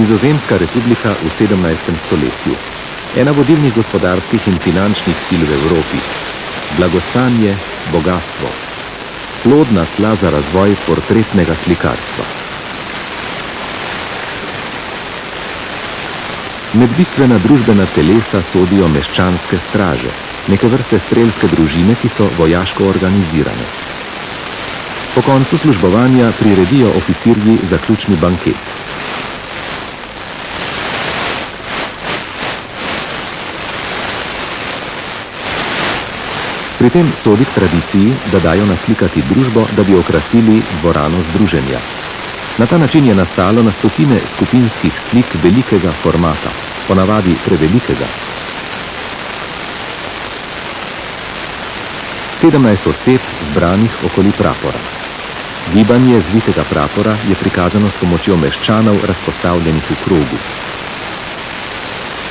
Nizozemska republika v 17. stoletju. Ena vodilnih gospodarskih in finančnih sil v Evropi. Blagostanje, bogastvo. Plodna tla za razvoj portretnega slikarstva. Med bistvena družbena telesa sodijo meščanske straže, neke vrste strelske družine, ki so vojaško organizirane. Po koncu službovanja priredijo oficirji zaključni banket. Pri tem sodi k tradiciji, da dajo naslikati družbo, da bi okrasili dvorano združenja. Na ta način je nastalo na stotine skupinskih slik velikega formata, ponavadi prevelikega. 17 oseb zbranih okoli prapora. Gibanje zvitega prapora je prikazano s pomočjo meščanov razpostavljenih v krogu.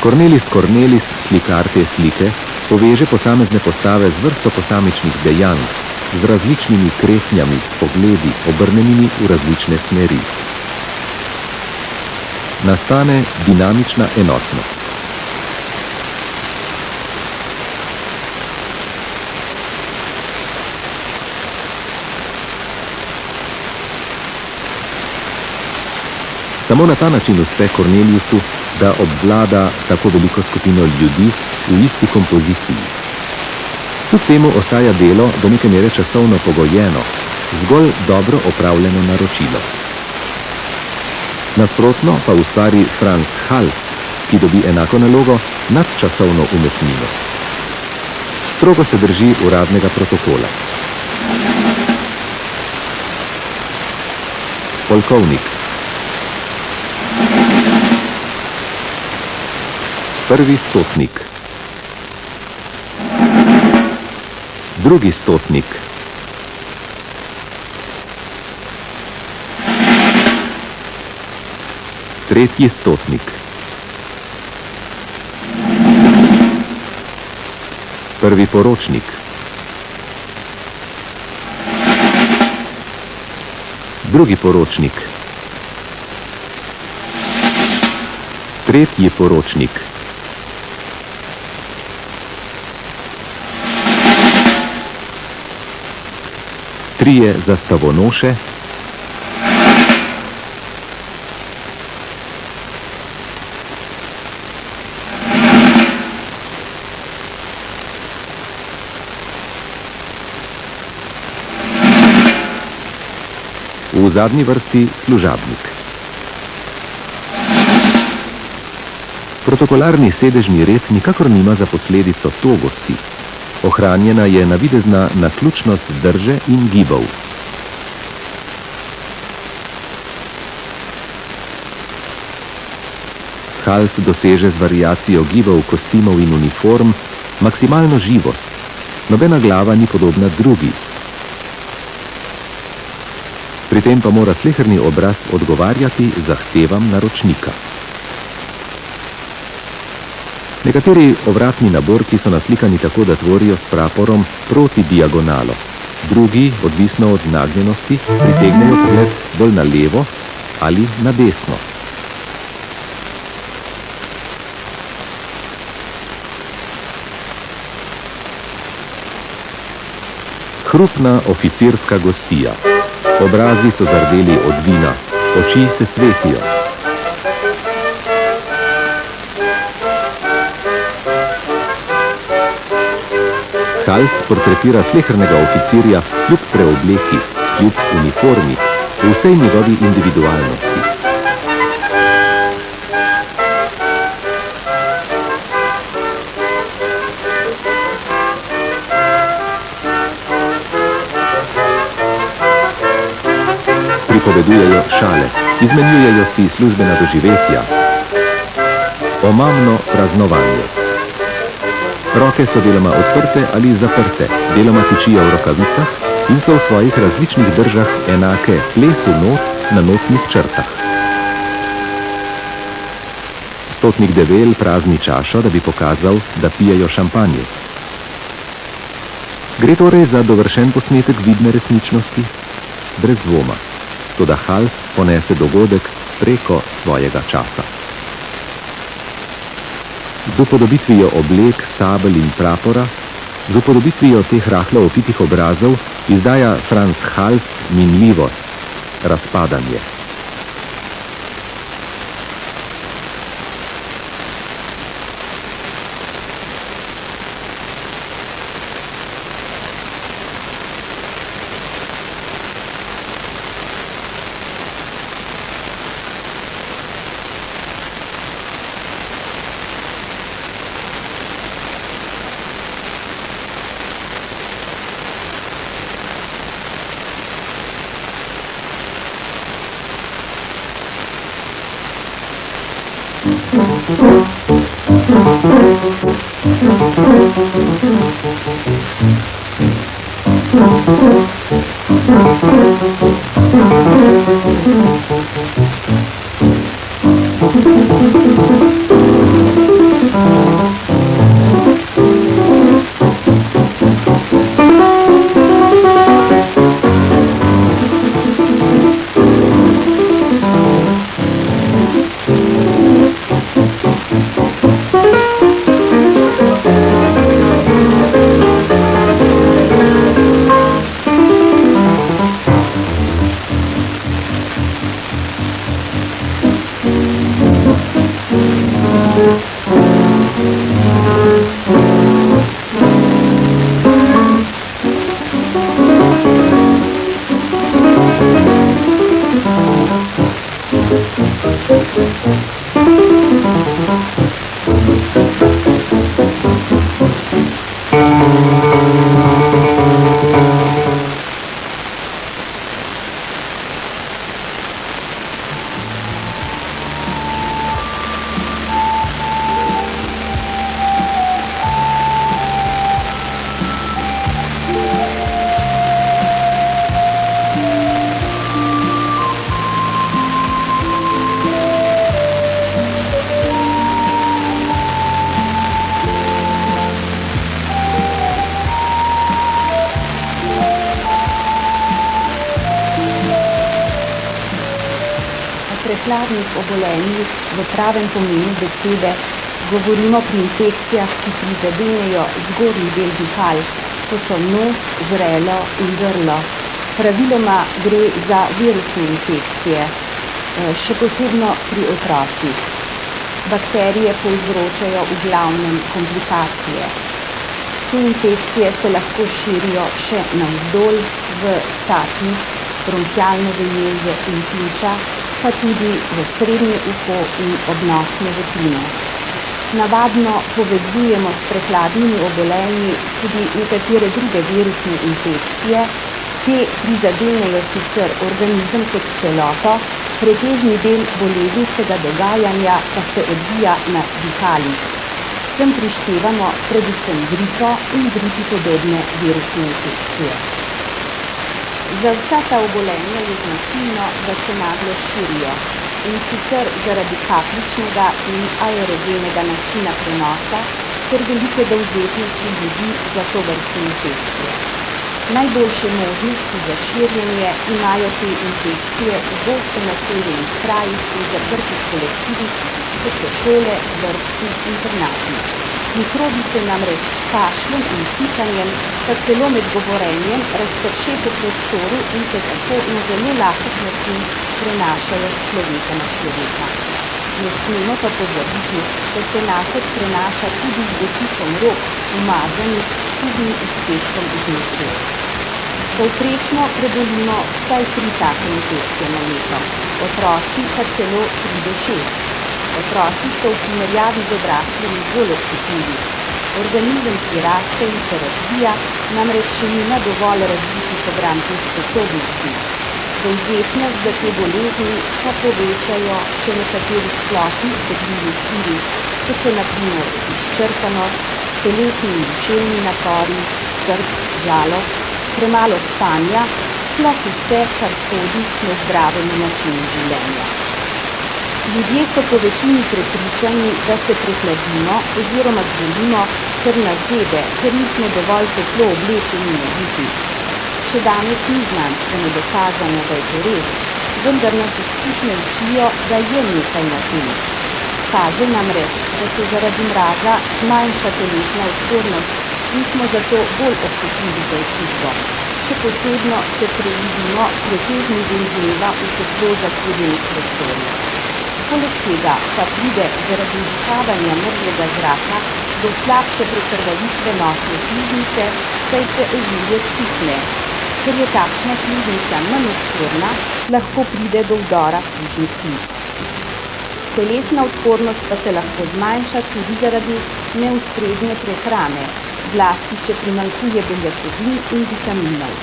Cornelis Cornelis, slikar te slike, poveže posamezne postave z vrsto posamičnih dejanj, z različnimi kretnjami, s pogledi, obrnenimi v različne smeri. Nastane dinamična enotnost. Samo na ta način uspe Corneliusu, da obvlada tako veliko skupino ljudi v isti kompoziciji. Kljub temu ostaja delo do neke mere časovno pogojeno, zgolj dobro opravljeno naročilo. Nasprotno pa ustvari Franz Hals, ki dobi enako nalogo, nadčasovno umetnino. Strogo se drži uradnega protokola. Polkovnik. Prvi stotnik. Drugi stotnik. Tretji stotnik. Prvi poročnik. Drugi poročnik. Tretji poročnik. Trije zastavonoše. V zadnji vrsti služabnik. Protokolarni sedežni red nikakor nima za posledico togosti. Ohranjena je navidezna naključnost drže in gibov. Hals doseže z variacijo gibov, kostimov in uniform maksimalno živost. Nobena glava ni podobna drugi. Pri tem pa mora sleherni obraz odgovarjati zahtevam naročnika. Nekateri ovratni naborki so naslikani tako, da tvorijo s praporom proti diagonalo. Drugi, odvisno od nagnjenosti, pritegnejo pogled bolj na levo ali na desno. Hrupna oficirska gostija. Obrazi so zardeli od vina, oči se svetijo. Hals portretira slehernega oficirja kljub preobleki, kljub uniformi, v vsej njegovi individualnosti. Pripovedujejo šale, izmenjujejo si službena doživetja. Omamno praznovanje. Roke so deloma odprte ali zaprte, deloma tičijo v rokavicah in so v svojih različnih držah enake plesu not na notnih črtah. Stotnik Devel prazni čašo, da bi pokazal, da pijejo šampanjec. Gre torej za dovršen posnetek vidne resničnosti? Brez dvoma. Toda Hals ponese dogodek preko svojega časa. Z upodobitvijo oblek, sabelj in prapora, z upodobitvijo teh rahlo opitih obrazov izdaja Franz Hals minljivost, razpadanje. Prehladnih obolenjih v pravem pomenu besede govorimo pri infekcijah, ki prizadenejo zgornji del dihal, to so nos, žrelo in grlo. Praviloma gre za virusne infekcije, še posebno pri otrocih. Bakterije povzročajo v glavnem komplikacije. Te infekcije se lahko širijo še navzdol v satnik, bronhialne veje in pljuča, pa tudi v srednje uho in obnosne votline. Navadno povezujemo s prehladnimi obolenji tudi nekatere druge virusne infekcije. Te prizadenejo sicer organizem kot celoto, pretežni del bolezenskega dogajanja pa se odvija na dihalih. Sem prištevamo predvsem gripo in gripi podobne virusne infekcije. Za vsa ta obolenja je značilno, da se naglo širijo, in sicer zaradi kapljičnega in aerogenega načina prenosa ter velike dovzetnosti ljudi za tovrstne infekcije. Najboljše možnosti za širjenje imajo te infekcije v gosto naseljenih krajih in zaprtih kolektivih, kot so šole, vrtci, internati. Mikrobi se namreč s kašljem in pikanjem, pa celo med govorenjem, razprše po prostoru in se tako na zelo lahek način prenašajo z človeka na človeka. Ne smemo pa pozabiti, da se nakot prenaša tudi z dotikom rok, umazanih s skubnim izcedkom iz nosu. Povprečno prebolimo vsaj 3 take infekcije na leto, otroci pa celo 3 do 6. Otroci so v primerjavi z odraslimi bolj občutljivi. Organizem, ki raste in se razvija, namreč še nima dovolj razvitih obrambnih sposobnosti. Dovzetnost za te bolezni pa povečajo še nekateri splošni škodljivi vplivi, kot so na primer izčrpanost, telesni in duševni napori, skrb, žalost, premalo spanja, sploh vse, kar sodi k nezdravemu načinu življenja. Ljudje so po večini prepričani, da se prehladimo oziroma zbolimo, ker nas zebe, ker nismo dovolj toplo oblečeni in naviti. Še danes ni znanstveno dokazano, da je to res, vendar nas izkušnje učijo, da je nekaj na tem. Kaže namreč, da se zaradi mraza zmanjša telesna odpornost in smo zato bolj občutljivi za okužbo, še posebno, če preživimo pretežni del dneva v toplo zakurjenih prostorih. Poleg tega pa pride zaradi vdihavanja mrzlega zraka do slabše prekrvavitve nosne sluznice, saj se ožilje stisne. Ker je takšna sluznica manj odporna, lahko pride do vdora plužnih pljuč. Telesna odpornost pa se lahko zmanjša tudi zaradi neustrezne prehrane, zlasti če primanjkuje beljakovin in vitaminov.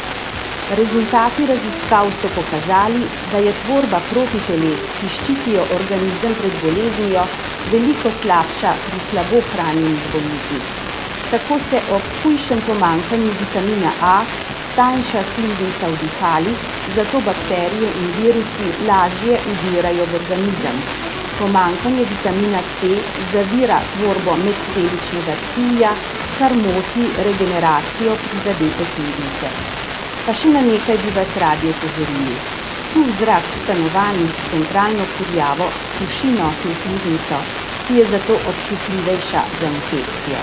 Rezultati raziskav so pokazali, da je tvorba protiteles, ki ščitijo organizem pred boleznijo, veliko slabša pri slabo hranjenih bolnikih. Tako se ob hujšem pomanjkanju vitamina A stanjša sluznica v dihalih, zato bakterije in virusi lažje vdirajo v organizem. Pomanjkanje vitamina C zavira tvorbo medceličnega tkiva, kar moti regeneracijo prizadete sluznice. Pa še na nekaj bi vas radi opozorili. Suh zrak v stanovanjih s centralno kurjavo suši nosno sluznico, ki je zato občutljivejša za infekcijo.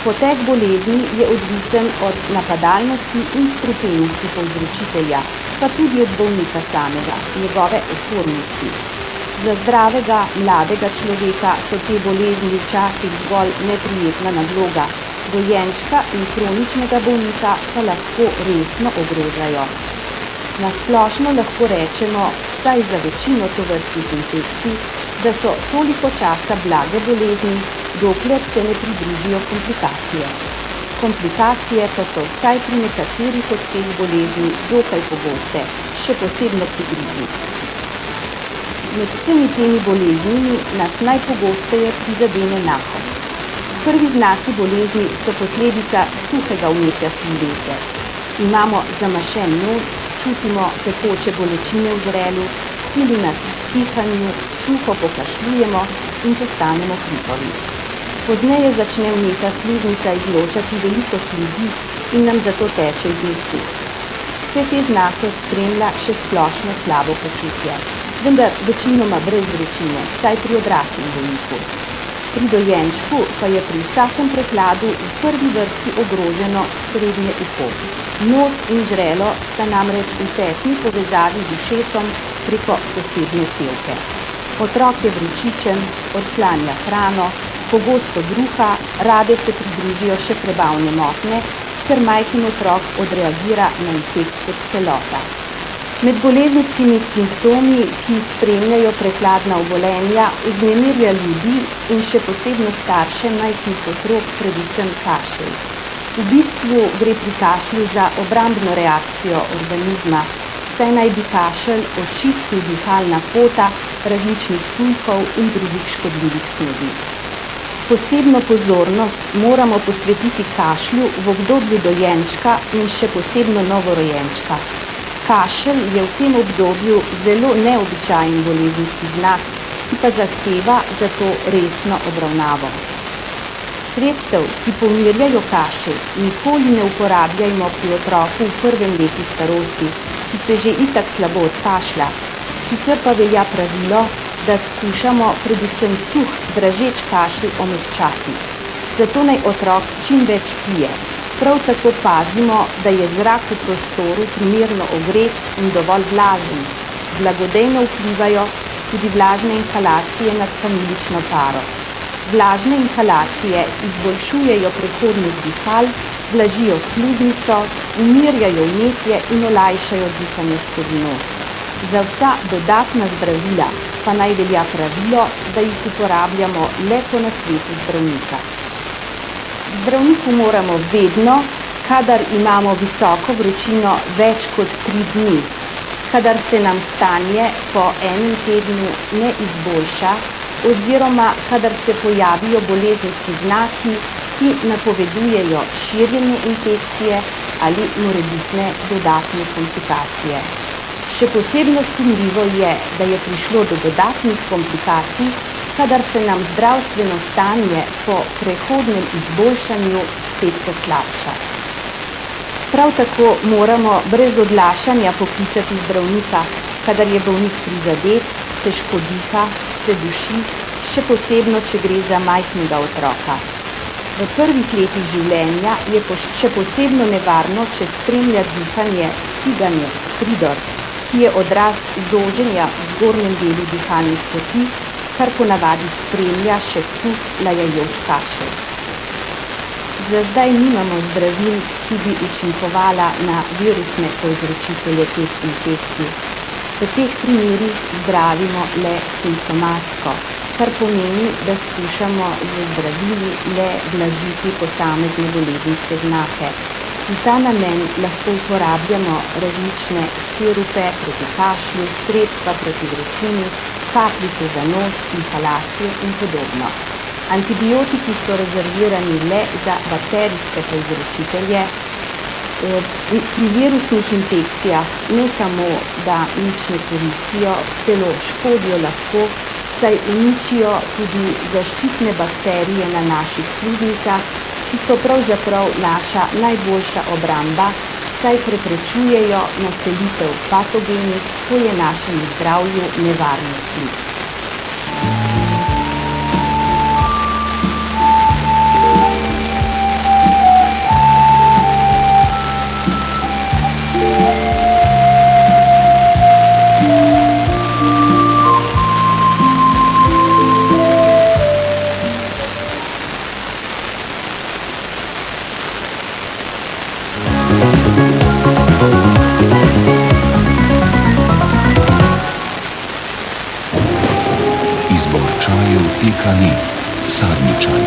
Potek bolezni je odvisen od napadalnosti in strupenosti povzročitelja, pa tudi od bolnika samega, njegove odpornosti. Za zdravega, mladega človeka so te bolezni včasih zgolj neprijetna nadloga, dojenčka in kroničnega bolnika pa lahko resno ogrožajo. Na splošno lahko rečemo, vsaj za večino tovrstnih infekcij, da so toliko časa blage bolezni, dokler se ne pridružijo komplikacije. Komplikacije pa so vsaj pri nekaterih od teh bolezni dokaj pogoste, še posebno pri gripi. Med vsemi temi boleznimi nas najpogosteje prizadene nahod. Prvi znaki bolezni so posledica suhega vnetja sluznice. Imamo zamašen nos, čutimo tekoče bolečine v žrelu, sili nas v kihanju, suho pokašljujemo in postanemo hripavi. Pozneje začne vneta sluznica izločati veliko sluzi in nam zato teče iz nosu. Vse te znake spremlja še splošno slabo počutje, vendar večinoma brez vročine, vsaj pri odraslem bolniku. Pri dojenčku pa je pri vsakem prehladu v prvi vrsti ogroženo srednje uho. Nos in žrelo sta namreč v tesni povezavi z ušesom preko posebne cevke. Otrok je vročičen, odklanja hrano, pogosto bruha, rade se pridružijo še prebavne motnje, ker majhen otrok odreagira na infekt kot celota. Med bolezenskimi simptomi, ki spremljajo prehladna obolenja, vznemirja ljudi in še posebno starše majhnih otrok predvsem kašelj. V bistvu gre pri kašlju za obrambno reakcijo organizma, saj naj bi kašelj očistil dihalna pota različnih tujkov in drugih škodljivih snovi. Posebno pozornost moramo posvetiti kašlju v obdobju dojenčka in še posebno novorojenčka. Kašelj je v tem obdobju zelo neobičajen bolezenski znak, ki pa zahteva zato resno obravnavo. Sredstev, ki pomirjajo kašelj, nikoli ne uporabljajmo pri otroku v prvem letu starosti, ki se že itak slabo odkašlja. Sicer pa velja pravilo, da skušamo predvsem suh, dražeč kašelj omehčati. Zato naj otrok čim več pije. Prav tako pazimo, da je zrak v prostoru primerno ogret in dovolj vlažen. Blagodejno vplivajo tudi vlažne inhalacije nad kamilično paro. Vlažne inhalacije izboljšujejo prehodnost dihal, blažijo sluznico, umirjajo vnetje in olajšajo dihanje skozi nos. Za vsa dodatna zdravila pa naj velja pravilo, da jih uporabljamo le po nasvetu zdravnika. Zdravniku moramo vedno, kadar imamo visoko vročino več kot 3 dni, kadar se nam stanje po enem tednu ne izboljša oziroma kadar se pojavijo bolezenski znaki, ki napovedujejo širjenje infekcije ali morebitne dodatne komplikacije. Še posebno sumljivo je, da je prišlo do dodatnih komplikacij, kadar se nam zdravstveno stanje po prehodnem izboljšanju spet poslabša. Prav tako moramo brez odlašanja poklicati zdravnika, kadar je bolnik prizadet, težko diha, se duši, še posebno, če gre za majhnega otroka. V prvih letih življenja je še posebno nevarno, če spremlja dihanje, siganje, stridor, ki je odraz zoženja v zgornjem delu dihalnih poti, kar ponavadi spremlja še suh, lajajoč kašelj. Za zdaj nimamo zdravil, ki bi učinkovala na virusne povzročitelje teh infekcij. V teh primerih zdravimo le simptomatsko, kar pomeni, da skušamo z zdravili le blažiti posamezne bolezenske znake. V ta namen lahko uporabljamo različne sirupe proti kašlju, sredstva proti vročini, kapljice za nos, inhalacije in podobno. Antibiotiki so rezervirani le za bakterijske povzročitelje. Pri virusnih infekcijah ne samo, da nič ne koristijo, celo škodijo lahko, saj uničijo tudi zaščitne bakterije na naših sluznicah, ki so pravzaprav naša najboljša obramba, saj preprečujejo naselitev patogenih, to je našemu zdravju nevarnih plic. Izbor čajev Ekani, sadni čaj.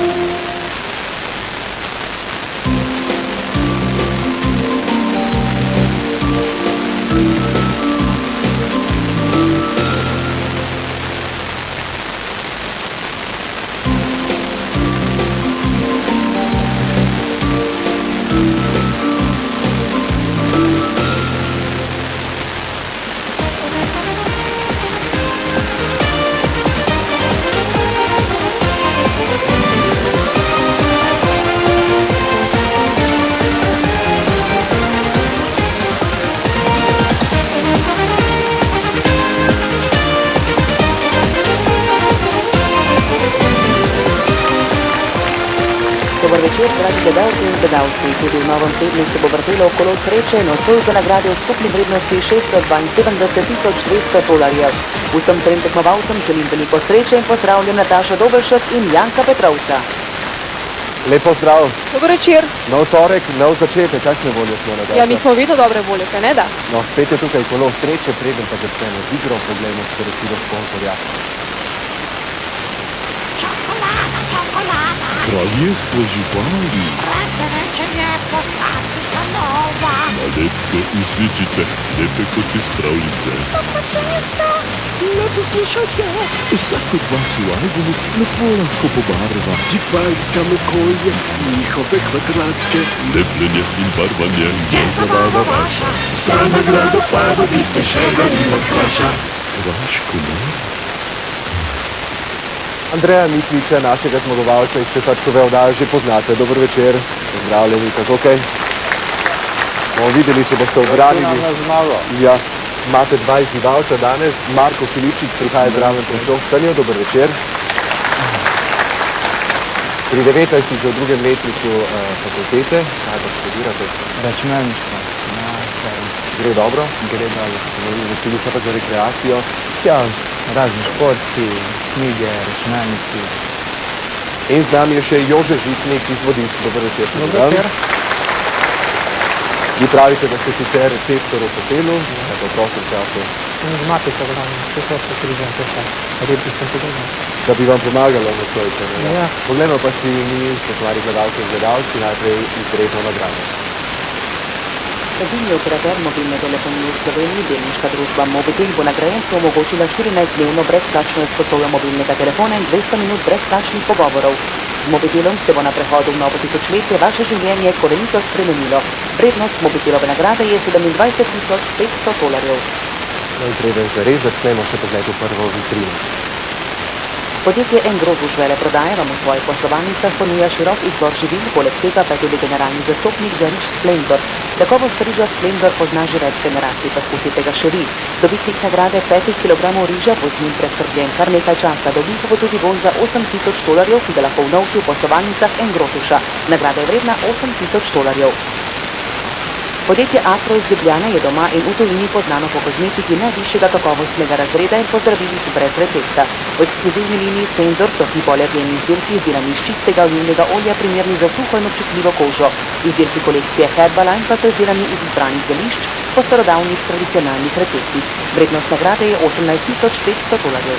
Dober večer, dragi gledalke in gledalci. Tudi v novem tednu se bo vrtelo okolo sreče in nocoj za nagrade v skupni vrednosti $672,200. Vsem trem tekmovalcem želim veliko sreče in pozdravljam Natašo Dobelšek in Janka Petrovca. Lep pozdrav. Dober večer. Nov torek, nov začetek, kakšne volje smo, Nataša? Ja, mi smo vedno dobre volje, kaj ne da? No, spet je tukaj kolo sreče, preden pa začnemo z igro, poglejmo sporočilo sponzorja. Kraljestvo živali. Presenečenje, poslastica nova. Nalepke in sličice, lepe kot iz pravljice. Početa, lepo slušajte. Vsak od vas v albumu lepo lahko pobarva. Čipajkame kolje, njihove kvadratke. Lepljenje in barvanje je zabava vaša. Za nagrado pa dobite še darilo kraša. Vaš komar? Andreja Mikliča, našega zmagovalca iz četrtkove oddaje, že poznate. Dober večer, pozdravljeni, kako kaj? Bomo videli, če boste obranili. Ja, imate dva izzivalca danes. Marko Filipčič prihaja zraven prišel v Štanjo, dober večer. Pri 19 že v drugem letniku fakultete, kaj pa študirate? Računalništvo. Gre dobro? Gre dobro. Veseli se pa za rekreacijo? Ja, razni športi, knjige, računalniki. In z nami je še Jože Žitnik iz Vodic. Dober večer. Dober večer. Vi pravite, da ste sicer receptor v hotelu, kaj pa v prostem času? Z matico gledam, vse so se križem, to še repi sem podobno. Da bi vam pomagalo na svojce. Ja. Poglejmo pa si mi, spoštovani gledalke in gledalci, najprej izredno nagrado. Edini operater mobilne telefonije v Sloveniji, delniška družba Mobitel, bo nagrajencu omogočila 14-dnevno brezplačno izposojo mobilnega telefona in 200 minut brezplačnih pogovorov. Z Mobitelom se bo na prehodu v novo tisočletje vaše življenje korenito spremenilo. Vrednost Mobitelove nagrade je $27,500. No in preden zares začnemo, še pogled v prvo vitrino. Podjetje Engrotuš veleprodaje vam v svojih poslovalnicah ponuja širok izbor živil, poleg tega pa je tudi generalni zastopnik za riž Splendor. Kakovost riža Splendor pozna že več generacij, pa skusite ga še vi. Dobitnik nagrade 5 kg riža bo z njim preskrbljen kar nekaj časa. Dobi pa bo tudi bon za $8,000, ki ga lahko vnovči v poslovalnicah Engrotuša. Nagrada je vredna $8,000. Podjetje Atro iz Ljubljane je doma in v tujini poznano po kozmetiki najvišjega kakovostnega razreda in po zdravilih brez recepta. V ekskluzivni liniji Senzor so hipoalergeni izdelki izdelani iz čistega olivnega olja, primerni za suho in občutljivo kožo. Izdelki kolekcije Herbaline pa so izdelani iz izbranih zelišč po starodavnih tradicionalnih receptih. Vrednost nagrade je $18,500.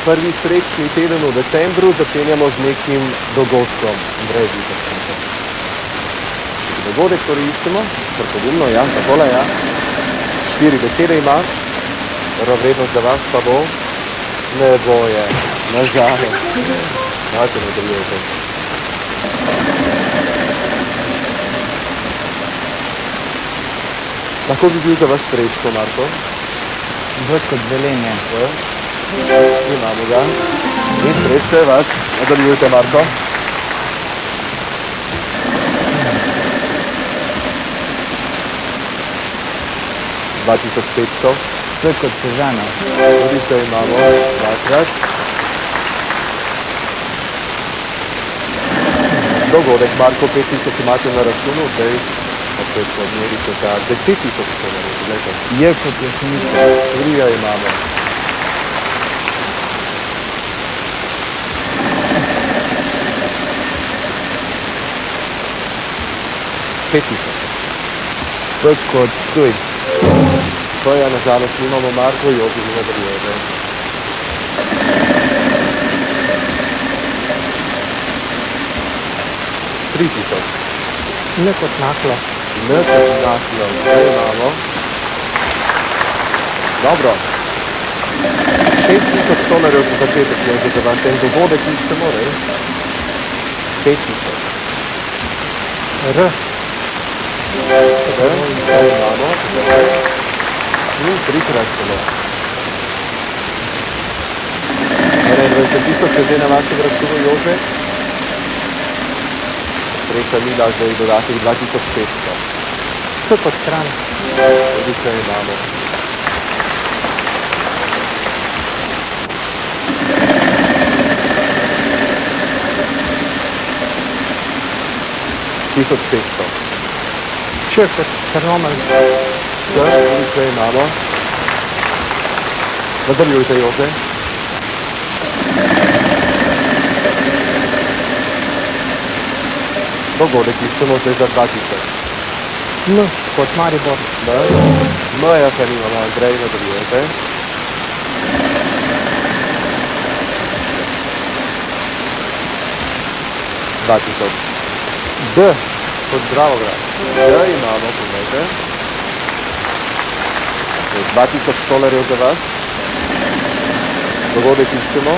Prvi srečni teden v decembru začenjamo z nekim dogodkom. Andrej, dogodek, ktorý iščemo, krpodumno, ja, takole, ja. 4 besede ima, prva vrednost za vas pa bo neboje, nažalost. Dajte, nadaljujte. Lahko bi bil za vas Srečko, Marko? V kot Velenje. Imamo ga. In Srečko je vaš. Nadaljujte, Marko. $2,500. S kot Sežana. Tudi se imamo dvakrat. Dogodek, Marko, 5,000 imate na računu, zdaj pa se odmerite za $10,000. Je kot Jesenice. Trija imamo. $5,000. P kot Tuj. To je, nažalost, nimamo Marko, Joži mi nadaljujete. $3,000. Ne kot Naklo. Ne kot Naklo. Zdaj imamo. Dobro. $6,000 za začetek, Joži, za vas en dogodek iščemo, rej? $5,000. R. Zdaj imamo. In trikrat celo. 21,000 je zdaj na vašem računu, Jože. Sreča Mila, zdaj dodatnih $2,500. K kot Kranj. Toliko imamo. $1,500. Č kot Črnomelj. Toliko imamo. Nadaljujte, Jože. Dogodek iščemo zdaj za $2,000. M kot Maribor. Maja pa nimamo, Andrej, nadaljujete. $2,000. D kot Dravograd. D imamo, poglejte. $2,000 za vas. Dogodek iščemo.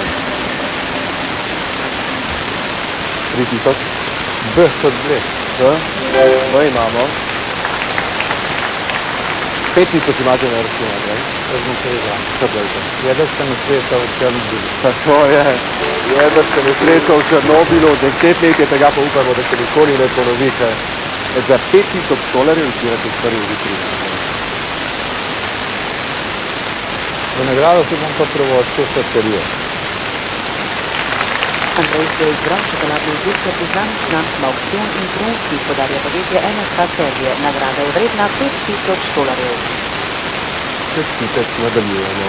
$3,000. B kot Bled. B imamo. $5,000 imate na računu, Andrej. Poglejte. Jedrska nesreča v Černobilu. Tako je. Jedrska nesreča v Černobilu. 10 let je tega, pa upamo, da se nikoli ne ponovi, ker za $5,000 izbirate prvi v vitrini. V nagrado si bom pa privoščil sladkarijo. Andrej zdaj izbral čokoladne izdelke poznanih znamk Mauxion in Kron, ki jih podarja podjetje NSK Celje. Nagrada je vredna $5,000. Čestitec, nadaljujemo.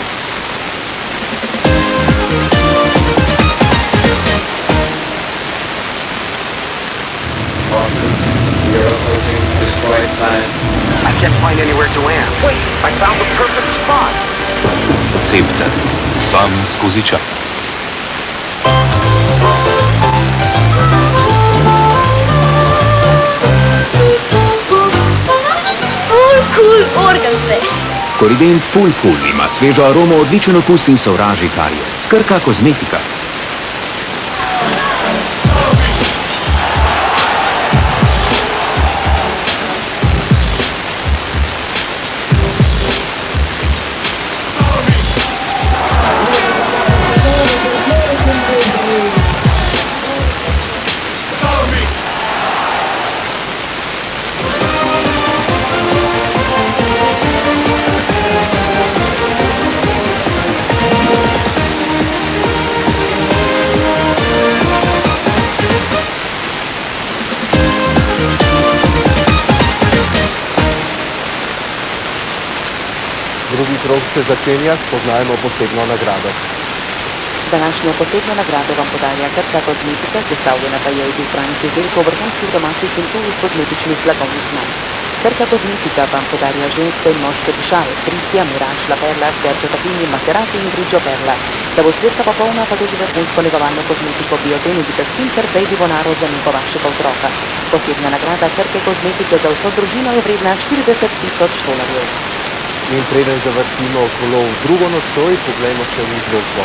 I can't find anywhere to land. Wait, I found the perfect spot. Cepter. Z vami skozi čas. Full cool organ fest. Korident Full ima svežo aromo, odličen okus in sovraži karije. Skrka kozmetika. Drugi krog se začenja, spoznajmo posebno nagrado. Današnjo posebno nagrado vam podarja Krka kozmetika, sestavljena pa je iz izbranih izdelkov vrhunskih domačih in tujih kozmetičnih blagovnih znamk. Krka kozmetika vam podarja ženske in moške dišave, Tricia, Mirage, La Perla, Sergio Tacchini, Maserati in Grigio Perla. Da bo zbirka popolna, pa tudi vrhunsko negovalno kozmetiko Bioten in Vita Skin ter Baby Bonaro za nego vašega otroka. Posebna nagrada Krke kozmetike za vso družino je vredna 40.000 dolarjev. In preden zavrtimo kolo v drugo nocoj, poglejmo še v izložbo.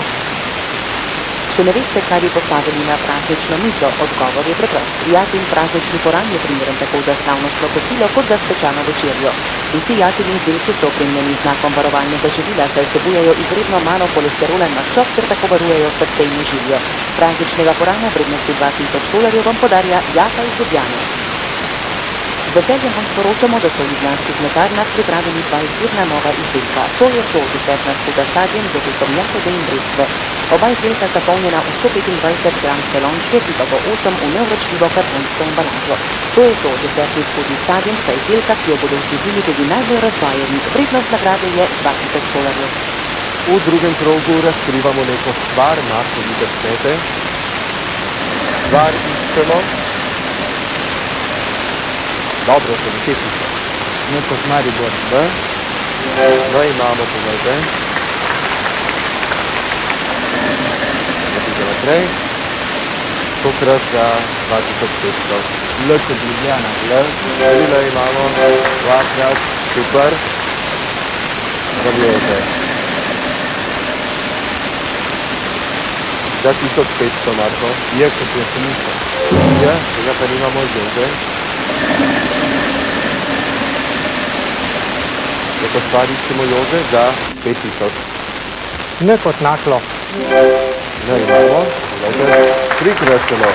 Če ne veste, kaj bi postavili na praznično mizo, odgovor je preprost. Jatin praznični poran je primeren tako za slavnostno kosilo kot za svečano večerjo. Vsi jatini izdelki so opremljeni z znakom varovalnega živila, saj vsebujejo izredno malo holesterola in maščob ter tako varujejo srce in ožilje. Prazničnega porana vrednosti 2.000 dolarjev vam podarja Jaka iz Ljubljane. Z veseljem vam sporočamo, da so v ljubljanskih mlekarnah pripravili dva izvirna nova izdelka. To je to desertna skuta s sadjem z okusom jagode in breskve. Oba izdelka sta polnjena v 125 gram lončke, ki pa bo 8 v nevračljivo kartonsko embalažo. To je to desertni skuti s sadjem sta izdelka, ki jo bodo vzljubili tudi najbolj razvajeni. Vrednost nagrade je 2.000 dolarjev. V drugem krogu razkrivamo neko stvar, Marko, vi začnete. Stvar iščemo. Dobro, to 10.000. Neko Maribor. No, imamo, povejte. Napite naprej. Tokrat za 2.500. L kot Ljubljana. L imamo, dvakrat, super. Nadaljujete. Za 1.500, Marko. Je kot Jesenica. Ja, tega pa nimamo izdelke. Neko stvar iščemo, Jože, za 5.000. Ne kot Naklo. Ne imamo, gledajte, 3-krat celo.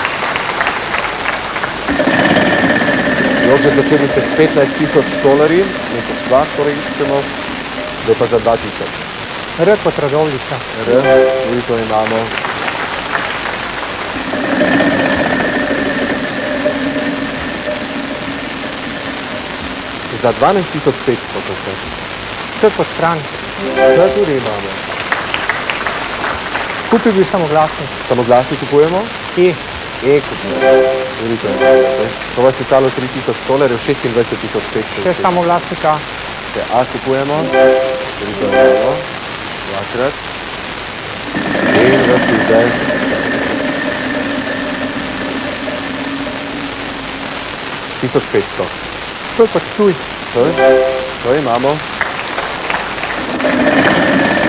Jože, začeli ste s 15.000 dolarji, neko stvar, torej iščemo, zdaj pa za 2.000. R kot Radovljica. Tudi to imamo. Za 12.500 tokrat. T kot Kranj. To tudi imamo. Kupil bi samoglasnik. Samoglasnik kupujemo? E. kupujemo. To vas je stalo 3.000 dolarjev, 26.500. Še samoglasnika. Še A kupujemo. Tudi to imamo. Dvakrat. In vrtite. $1.500. To je kot Ptuj. To imamo.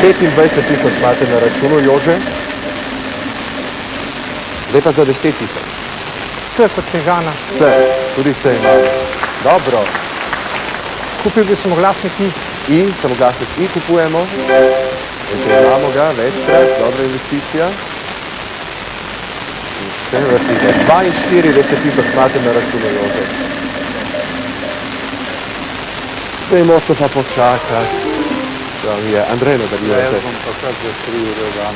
25.000 imate na računu, Jože. Zdaj pa za 10.000. S kot Sežana. Tudi se imamo. Dobro. Kupil bi samoglasnik I. Samoglasnik I kupujemo. Imamo ga večkrat, dobra investicija. Še vrtite. 42.000 imate na računu, Jože. Zdaj morate pa počakati. Andrej, nadaljujete. Jaz bom pa kar za 3 ure dan.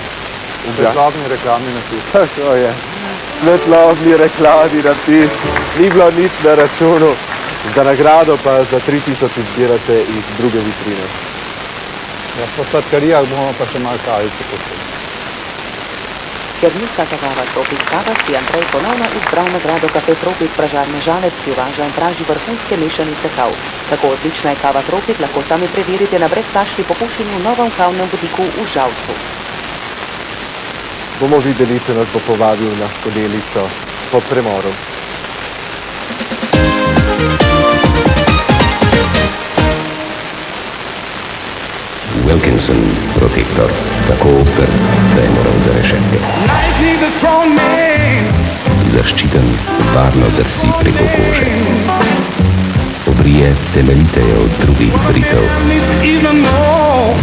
Svetlovni reklamni napis. Tako je. Svetlovni reklamni napis. Ni bilo nič na računu. Za nagrado pa za 3.000 izbirate iz druge vitrine. Ja, po sladkarijah bomo pa še malo kavice posebej. Ker ni vsaka kava Tropik kava, si Andrej ponovno izbral nagrado Kafe Tropik pražarni žalec, ki uvaža in praži vrhunske mešanice kav. Kako odlična je kava Tropik, lahko sami preverite na brezplačni pokušini v novem kavnem butiku v Žalcu. Bomo videli, če nas bo povabil na skodelico po premoru. Wilkinson Protector, tako oster, da je moral za rešetke. Zaščiten, varno drsi preko kože. Obrije temeljiteje od drugih britev.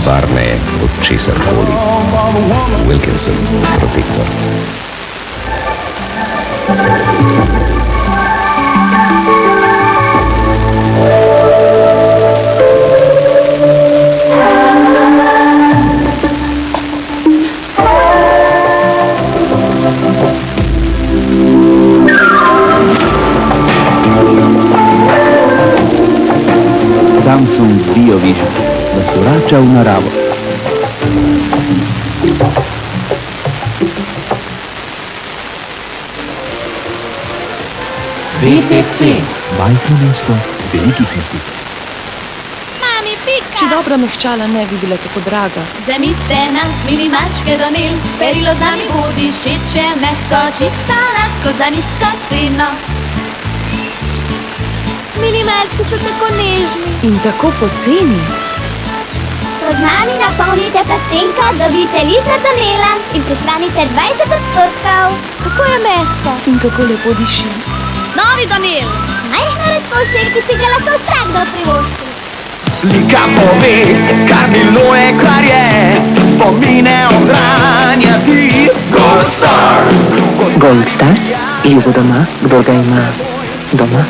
Varneje od česarkoli. Wilkinson Protector. Samsung BioVision. da se vrača v naravo. VTC. Majhno mesto velikih ljudi. Mami, pika! Če dobra mehčala ne bi bila tako draga. Vzemite nas, mini mačke Donel, perilo z nami bodi, šiče mehko, čisto lahko za nizko ceno. Mini mačke so tako nežni. In tako poceni. Ko z nami napolnite plastenko, dobite liter Donela in prihranite 20%. Kako je mehko? In kako lepo diši. Novi Donel! Majhno razkošje, ki si ga lahko vsakdo privošči. Slika pove, kar bilo je, kar je, spomine ohranjati. Gold Star. Gold Star, ljubo doma, kdo ga ima doma.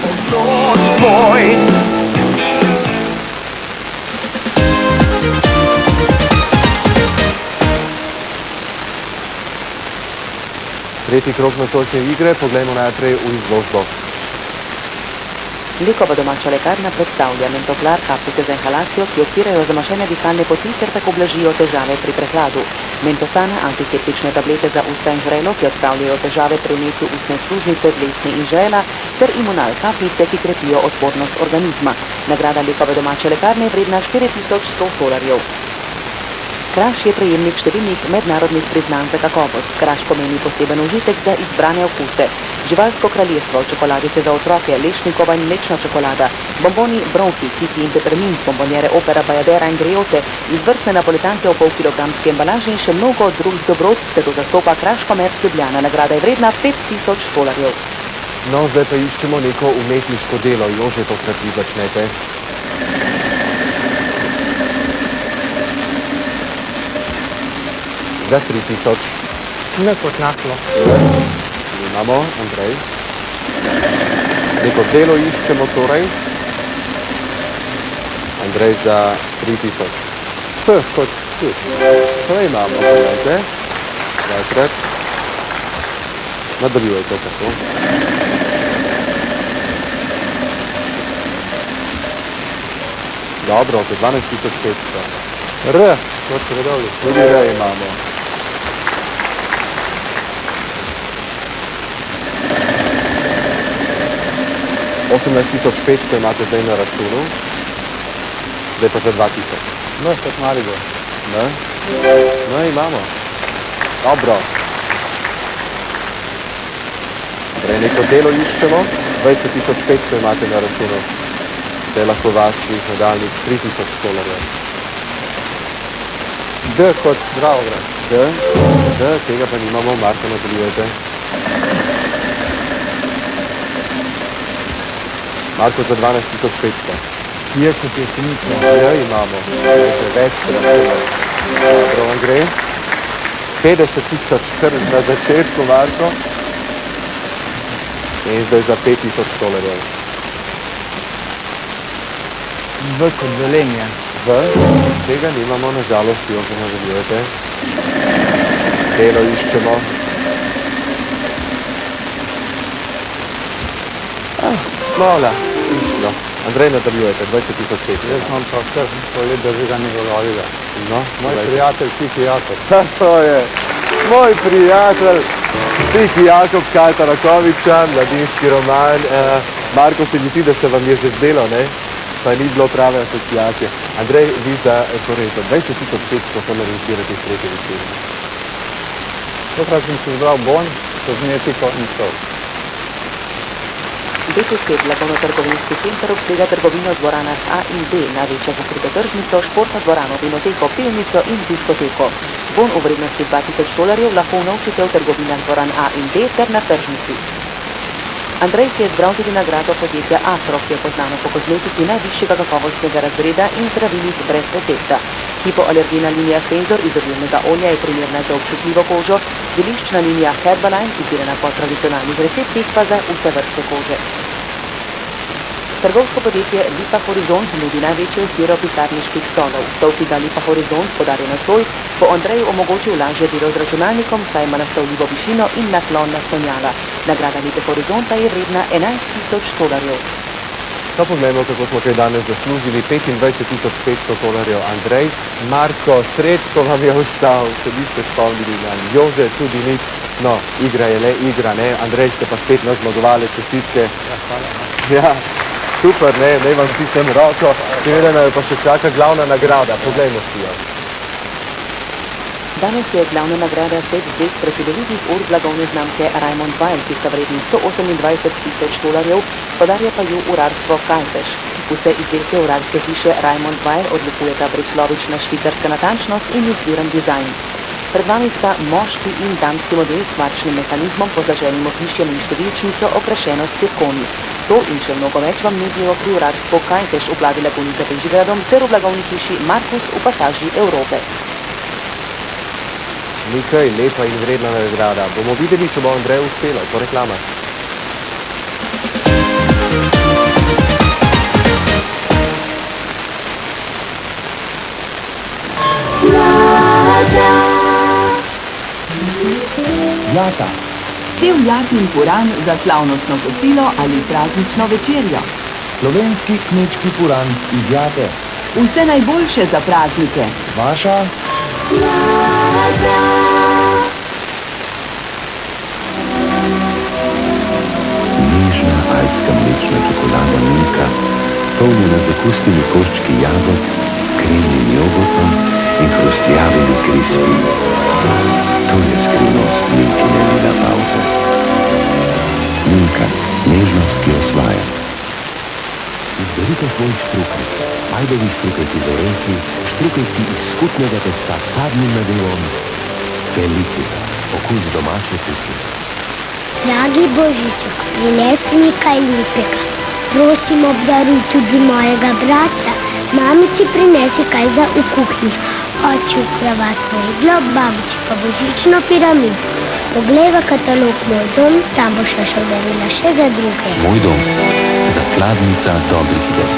Tvoj. Tretji krog nocojšnje igre, poglejmo najprej v izložbo. Likova domača lekarna predstavlja mentoklar, kapljice za inhalacijo, ki odpirajo zamašene dihalne poti ter tako blažijo težave pri prehladu. Mentosana, antiseptične tablete za usta in žrelo, ki odpravljajo težave pri vnetju ustne sluznice, dlesni in žrela, ter imunal kapljice, ki krepijo odpornost organizma. Nagrada Likove domače lekarne je vredna $4100. Kraš je prejemnik številnih mednarodnih priznanj za kakovost. Kraš pomeni poseben užitek za izbrane okuse. Živalsko kraljestvo, čokoladice za otroke, lešnikova in mlečna čokolada, bomboni Bronchi, Kiki in Peppermint, bombonjere Opera, Bajadera in Griote, izvrstne napolitanke v polkilogramski embalaži in še mnogo drugih dobrot, vse to zastopa Kraš Komerc Ljubljana. Nagrada je vredna $5000. No, zdaj pa iščemo neko umetniško delo. Jože, tokrat vi začnete. Za 3000. Ne kot naklo. Imamo, Andrej. Neko delo iščemo torej. Andrej za 3000. Kot ti. To imamo, pogledajte. Dvakrat. Nadaljujete tako. Dobro, za 12500. Kot redovli. Tudi imamo. 18500 imate zdaj na računu, zdaj pa za 2000. No, kot Maribor. Ne? No, imamo. Dobro. Zdaj neko delo iščemo, 20500 imate na računu, zdaj lahko vaših nadaljnih $3000. D kot Dravograd. D, tega pa nimamo, Marko, nadaljujete. Marko za 12500. Je kot Jesenica. Ja, imamo. Več računa. Dobro vam gre. 50 000 kar na začetku, Marko. In zdaj za $5000. V kot Velenje. Tega nimamo, nažalost, jo pa nadaljujete. Delo iščemo. Smavlja, išlo. Andrej, nadaljujete, 20500. Jaz imam pa kar polet, da že ga ne govorila. No, moj prijatelj Piki Jakob. To je moj prijatelj Piki Jakob, Kajta Rakoviča, mladinski roman. Marko, se mi ti, da se vam je že zdelo, ne? Pa ni bilo prave asociacije. Andrej, vi za 20500 pa ne izbirate iz tretje večere. Tokrat sem si izbral bon, kozmetiko in sol. BTC, blagovno-trgovinski center, obsega trgovino v dvoranah A in B, največjo pokrito tržnico, športno dvorano, vinoteko, pivnico in diskoteko. Bon v vrednosti $2000 lahko unovčite v trgovinah dvoran A in B ter na tržnici. Andrej si je zbral tudi nagrado podjetja Afro, ki je poznano po kozmetiki najvišjega kakovostnega razreda in zdravilih brez recepta. Hipoalergijna linija Senzor iz obilnega olja je primerna za občutljivo kožo, zeliščna linija Herbaline, izdelana po tradicionalnih receptih, pa za vse vrste kože. Trgovsko podjetje Lipa Horizont nudi največjo izbiro pisarniških stolov. Stol, ki ga Lipa Horizont podarja nocoj, bo Andreju omogočil lažje delo z računalnikom, saj ima nastavljivo višino in naklon naslonjala. Nagrada Lipe Horizonta je vredna $11 000. Pa poglejmo, kako smo kaj danes zaslužili. 25.500 $, Andrej. Marko, Srečko vam je ostal, se niste spomnili na Jože, tudi nič. No, igra je le igra, ne? Andrej, ste pa spet naš zmagovalec, čestitke. Ja, hvala. Ja, super, ne, naj vam stisnem roko. Seveda naj pa še čaka glavna nagrada, poglejmo si jo. Danes je glavna nagrada set dveh prečudovitih ur blagovne znamke Raymond Weil, ki sta vredni $128,000, podarja pa ju urarstvo Kajfeš. Vse izdelke urarske hiše Raymond Weil odlikujeta brislovična švicarska natančnost in izviren dizajn. Pred vami sta moški in damski model s kvarčnim mehanizmom, pozlaženim ohišjem in številčnico, okrašeno s cirkoni. To in še mnogo več vam nudijo pri urarstvu Kajfeš v Plavi Laguni za Bežigradom ter v blagovni hiši Markus v pasaži Evrope. Nekaj lepa in vredna nagrada. Bomo videli, če bo Andreju uspelo. Po reklamah. Jata. Cel jatin puran za slavnostno kosilo ali praznično večerjo. Slovenski kmečki puran iz Jate. Vse najboljše za praznike. Vaša? Nežna alpska mlečna čokolada Milka, polnjena z okusnimi koščki jagod, kremnim jogurtom in hrustljavimi krispi. To je skrivnost Milkine lila pauze. Milka, nežnost, ki osvaja. Izberite svoj štrukelc. Ajdovi štrukelci z orehi, štrukelci iz skutnega testa s sadnim nadevom. Felicita, okus domače kuhinje. Dragi Božiček, prinesi mi kaj lepega. Prosim, obdaruj tudi mojega bratca. Mamici prinesi kaj za v kuhinji. Oči kravatno iglo, babici pa božično piramido. Poglej v katalog Moj dom, tam boš našel darila še za druge. Moj dom, zakladnica dobrih idej.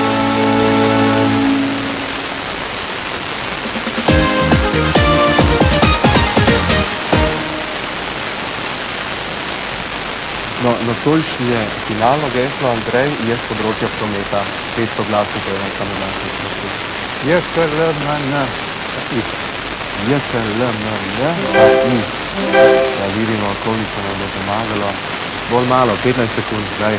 No, nocojšnje finalno geslo Andrej je z področja prometa. 5 soglasij, to je vam samo naših prosil. JKLMN. JKLMN. Da vidimo, koliko nam bo pomagalo. Bolj malo, 15 sekund zdaj.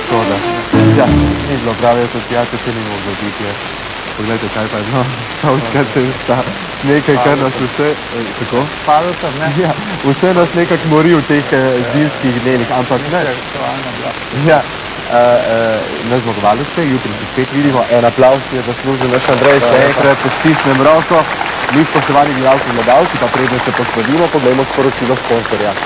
Škoda. Ja, ni bilo prave asociacije, se ni moglo biti. Poglejte, kaj pa je, no, spavska cesta, nekaj, kar nas vse, kako? Padota, ne? Ja, vse nas nekako mori v teh zimskih dnevih, ampak ne. Ja, naš zmagovalec ste, jutri se spet vidimo, en aplavz je zaslužil naš Andrej, še enkrat stisnem roko. Mi, spoštovani gledalci in gledalci, pa predno se poslovimo, poglejmo sporočilo sponsorja.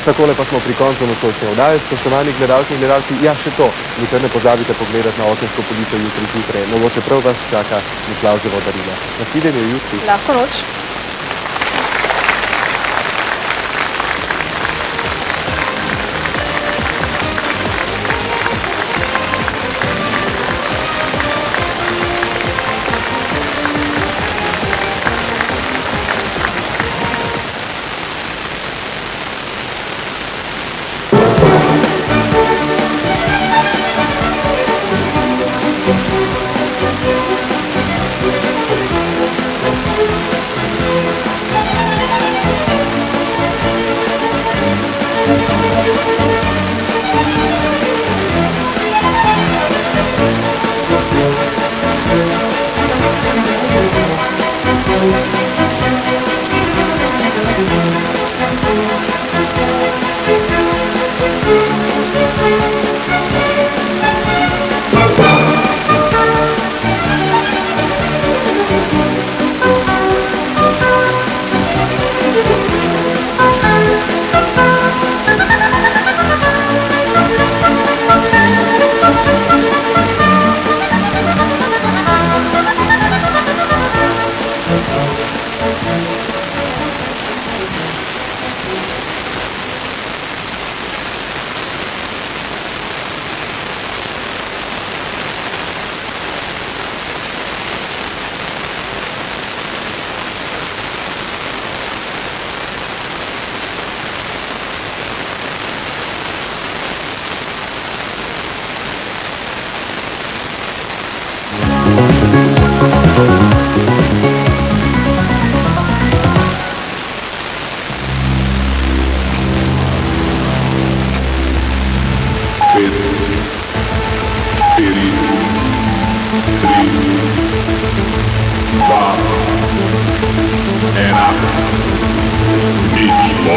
Takole pa smo pri koncu nocojšnje oddaje. Spoštovani gledalci in gledalci, ja še to, nikar ne pozabite pogledati na okensko polico jutri zjutraj. Mogoče prav vas čaka Miklavževo darilo. Nasvidenje jutri. Lahko noč.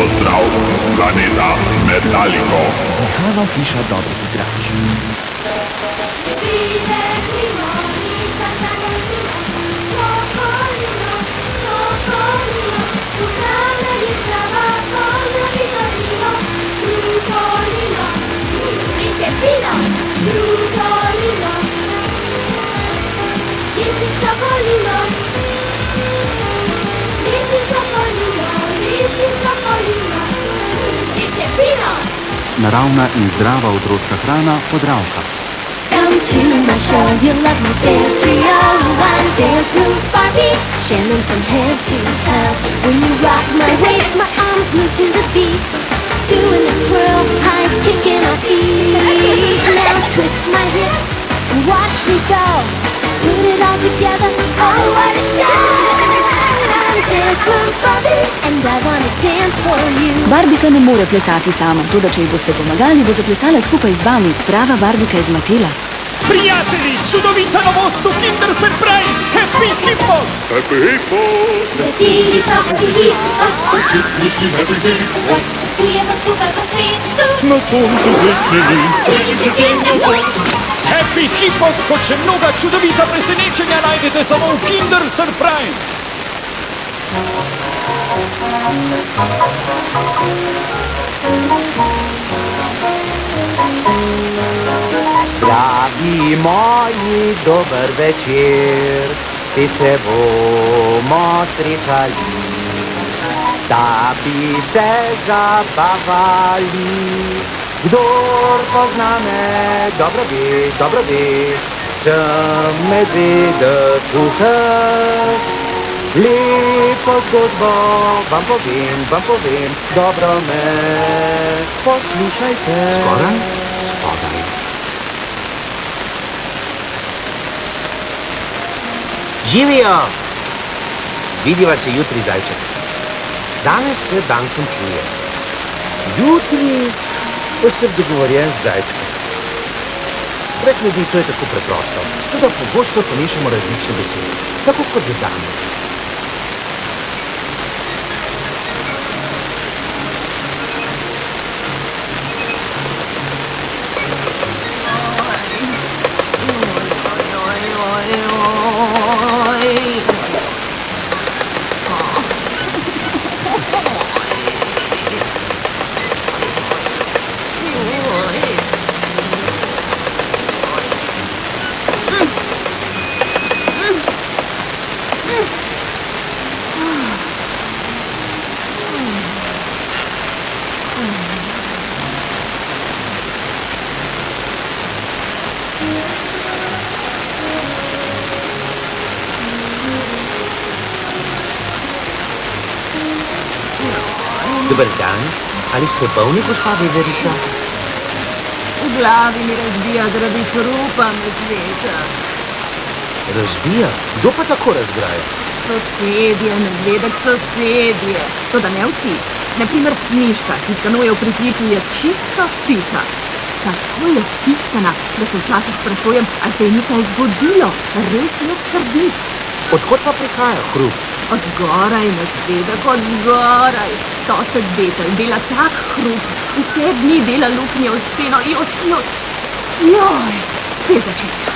Pozdrav z planeta Metaliko. Mihajlo hiša dobrih igrač. Naravna in zdrava otroška hrana Podravka. Come to my show, you'll love my dance trio. One dance move, Barbie, shimmering from head to toe. When you rock my waist, my arms move to the beat. Doing a twirl, high kicking our feet. Now twist my hips and watch me go. Put it all together, oh what a show! I'm dance move, Barbie, and I wanna dance for you. Barbika ne more plesati sama, toda če ji boste pomagali, bo zaplesala skupaj z vami. Prava Barbika iz Matela. Prijatelji, čudovita novost v Kinder Surprise! Happy Hippos! Happy Hippos! Veseli so čudi, Počitniški Happy Hippos! Pujemo skupaj po svetu. Na soncu zletnili. Happy Hippos, kot še mnoga čudovita presenečenja najdete samo v Kinder Surprise! Dragi moji, dober večer, spet se bomo srečali, da bi se zabavali. Kdor pozna me, dobro ve, sem medvedek kuhar. Lepo zgodbo vam povem, dobro me poslušajte. Skoraj, spodaj. Živijo! Vidiva se jutri, zajček. Danes se dan končuje. Jutri pa sem dogovorjen z zajčkom. Prek ljudi to je tako preprosto, tudi pogosto pomešamo različne besede, tako kot je danes. Dober dan, ali ste bolni, gospa Veverica? V glavi mi razbija zaradi hrupa medveda. Razbija? Kdo pa tako razgraja? Sosedje, medvedek, sosedje. Toda ne vsi. Naprimer Miška, ki stanuje v pritličju, je čisto tiha. Tako je tihcana, da se včasih sprašujem, ali se je nekaj zgodilo. Res me skrbi. Odkot pa prihaja hrup? Od zgoraj, medvedek, od zgoraj. Sosed Betel dela tak hrup, vse dni dela luknje v steno. Joj, spet začenja.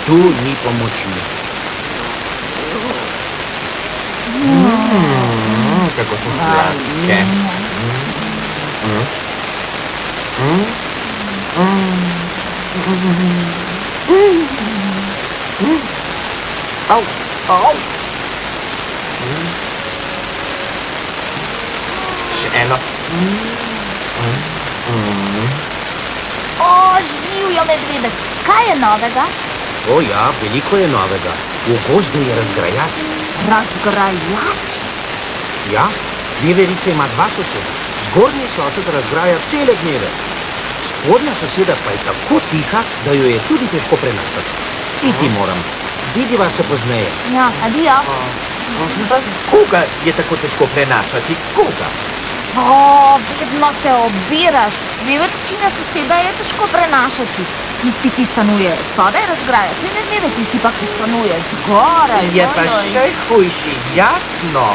Tu ni pomoči. Kako so sladke. Au, au. Še eno. O, živjo medvedek, kaj je novega? O ja, veliko je novega. V gozdu je razgrajač. Razgrajač? Ja, Veverica ima dva soseda. Zgornji sosed razgraja cele dneve. Spodnja soseda pa je tako tiha, da jo je tudi težko prenašati. Iti moram. Vidiva se pozneje. Ja, adijo. Koga je tako težko prenašati? Koga? O, vedno se obiraš. Večina soseda je težko prenašati. Tisti, ki stanuje spodaj, razgraja te medvede, tisti pa, ki stanuje zgoraj. Je pa še hujši, jasno.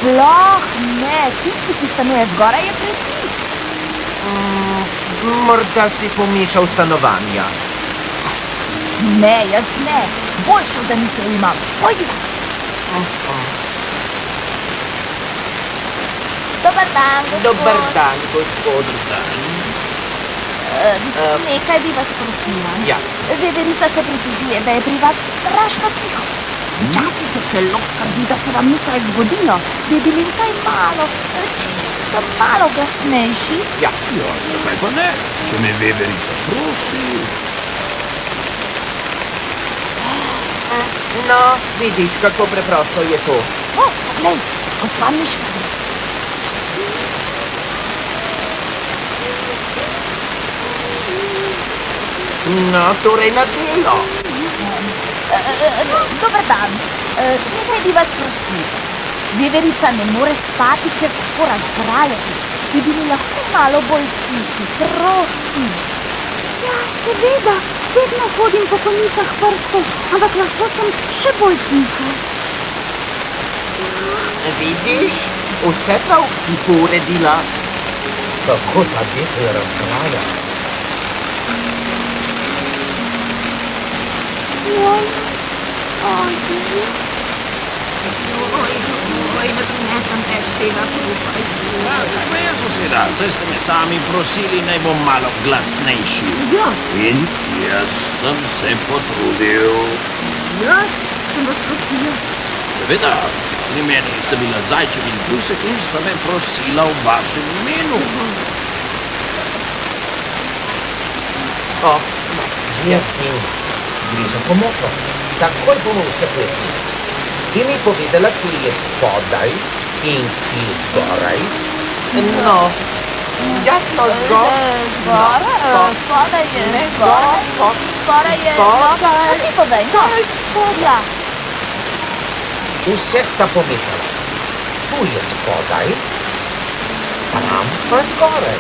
Sploh ne, tisti, ki stanuje zgoraj, je prepit. Morda si pomešal stanovanja. Ne, jaz ne. Boljšo zamisel imam. Pojdiva. Dobar dan, gospod. Dobar dan, gospod. Nekaj bi vas prosila. Ja. Veverica se pritožuje, da je pri vas strašno tiho. Včasih je celo skrbi, da se vam nekaj zgodilo. Bi bili vsaj malo, čisto malo glasnejši. Ja. Zakaj pa ne? Če me Veverica prosi. No, vidiš, kako preprosto je to. Poglej, gospa Miška. No, torej na delo. Dobar dan. Nekaj bi vas prosil. Veverica ne more spati, ker tako razgrajati. Bi bili lahko malo bolj tihi, prosim. Ja, seveda. Vedno hodim po konicah prstov, ampak lahko sem še bolj tiha. Vidiš, vse prav ti pouredila. Kako ta dekel razgraja. Ne prinesem več tega tukaj. Ja, soseda, saj ste me sami prosili, naj bom malo glasnejši. In jaz sem se potrudil. Jaz sem vas prosila. Seveda, pri meni sta bila Zajček in Pusek in sta me prosila v vašem imenu. Žirkin, gre za pomoto. Takoj bomo vse pojasnili. Ti mi povedala, ki je spodaj in ki je zgoraj. No, jasno zgoraj. Spodaj je zgoraj. Zgoraj je zgoraj. Ti povej, no. Ja. Vse sta pomešala. Tu je spodaj, tam pa zgoraj.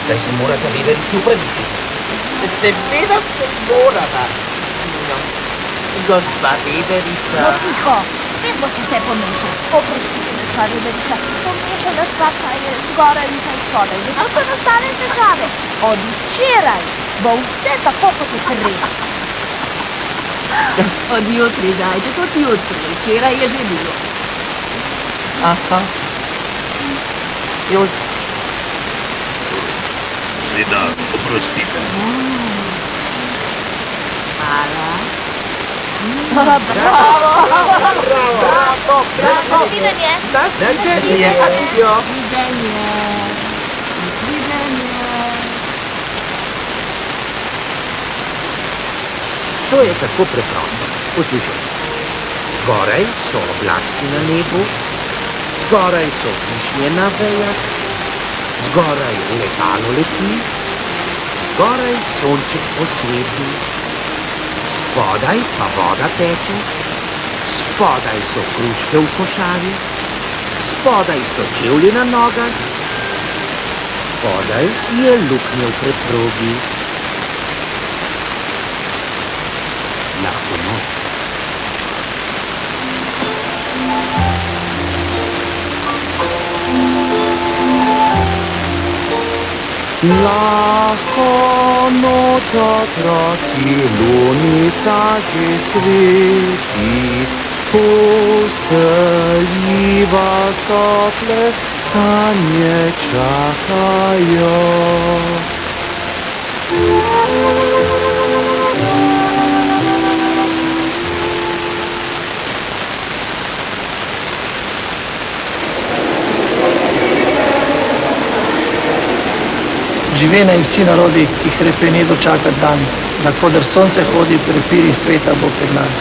Zdaj se morate Veverici upravičiti. Seveda se morala. Gospa Veverica. No, tiho. Spet boš vse pomešal. Oprostite, gospa Veverica. Pomešala sva, kaj je zgoraj in kaj spodaj. Zato so nastale težave. Od včeraj bo vse tako, kot je treba. Od jutri, Zajček, od jutri. Včeraj je že bilo. Aha. Joj. Seveda, oprostite. Hvala. Bravo! Nasvidenje! Nasvidenje! Adijo! Nasvidenje! To je tako preprosto. Poslušaj. Zgoraj so oblački na nebu, zgoraj so višnje na vejah, zgoraj letalo leti, zgoraj sonček posveti, spodaj pa voda teče, spodaj so kruške v košari, spodaj so čevlji na nogah, spodaj je luknja v preprogi. Lahko noč. Lahko noč, otroci, lunica že sveti, postelji vas tople sanje čakajo. Živene in vsi narodi, ki hrepeni dočakat dan, da koder sonce hodi, prepiri sveta bo pred nami.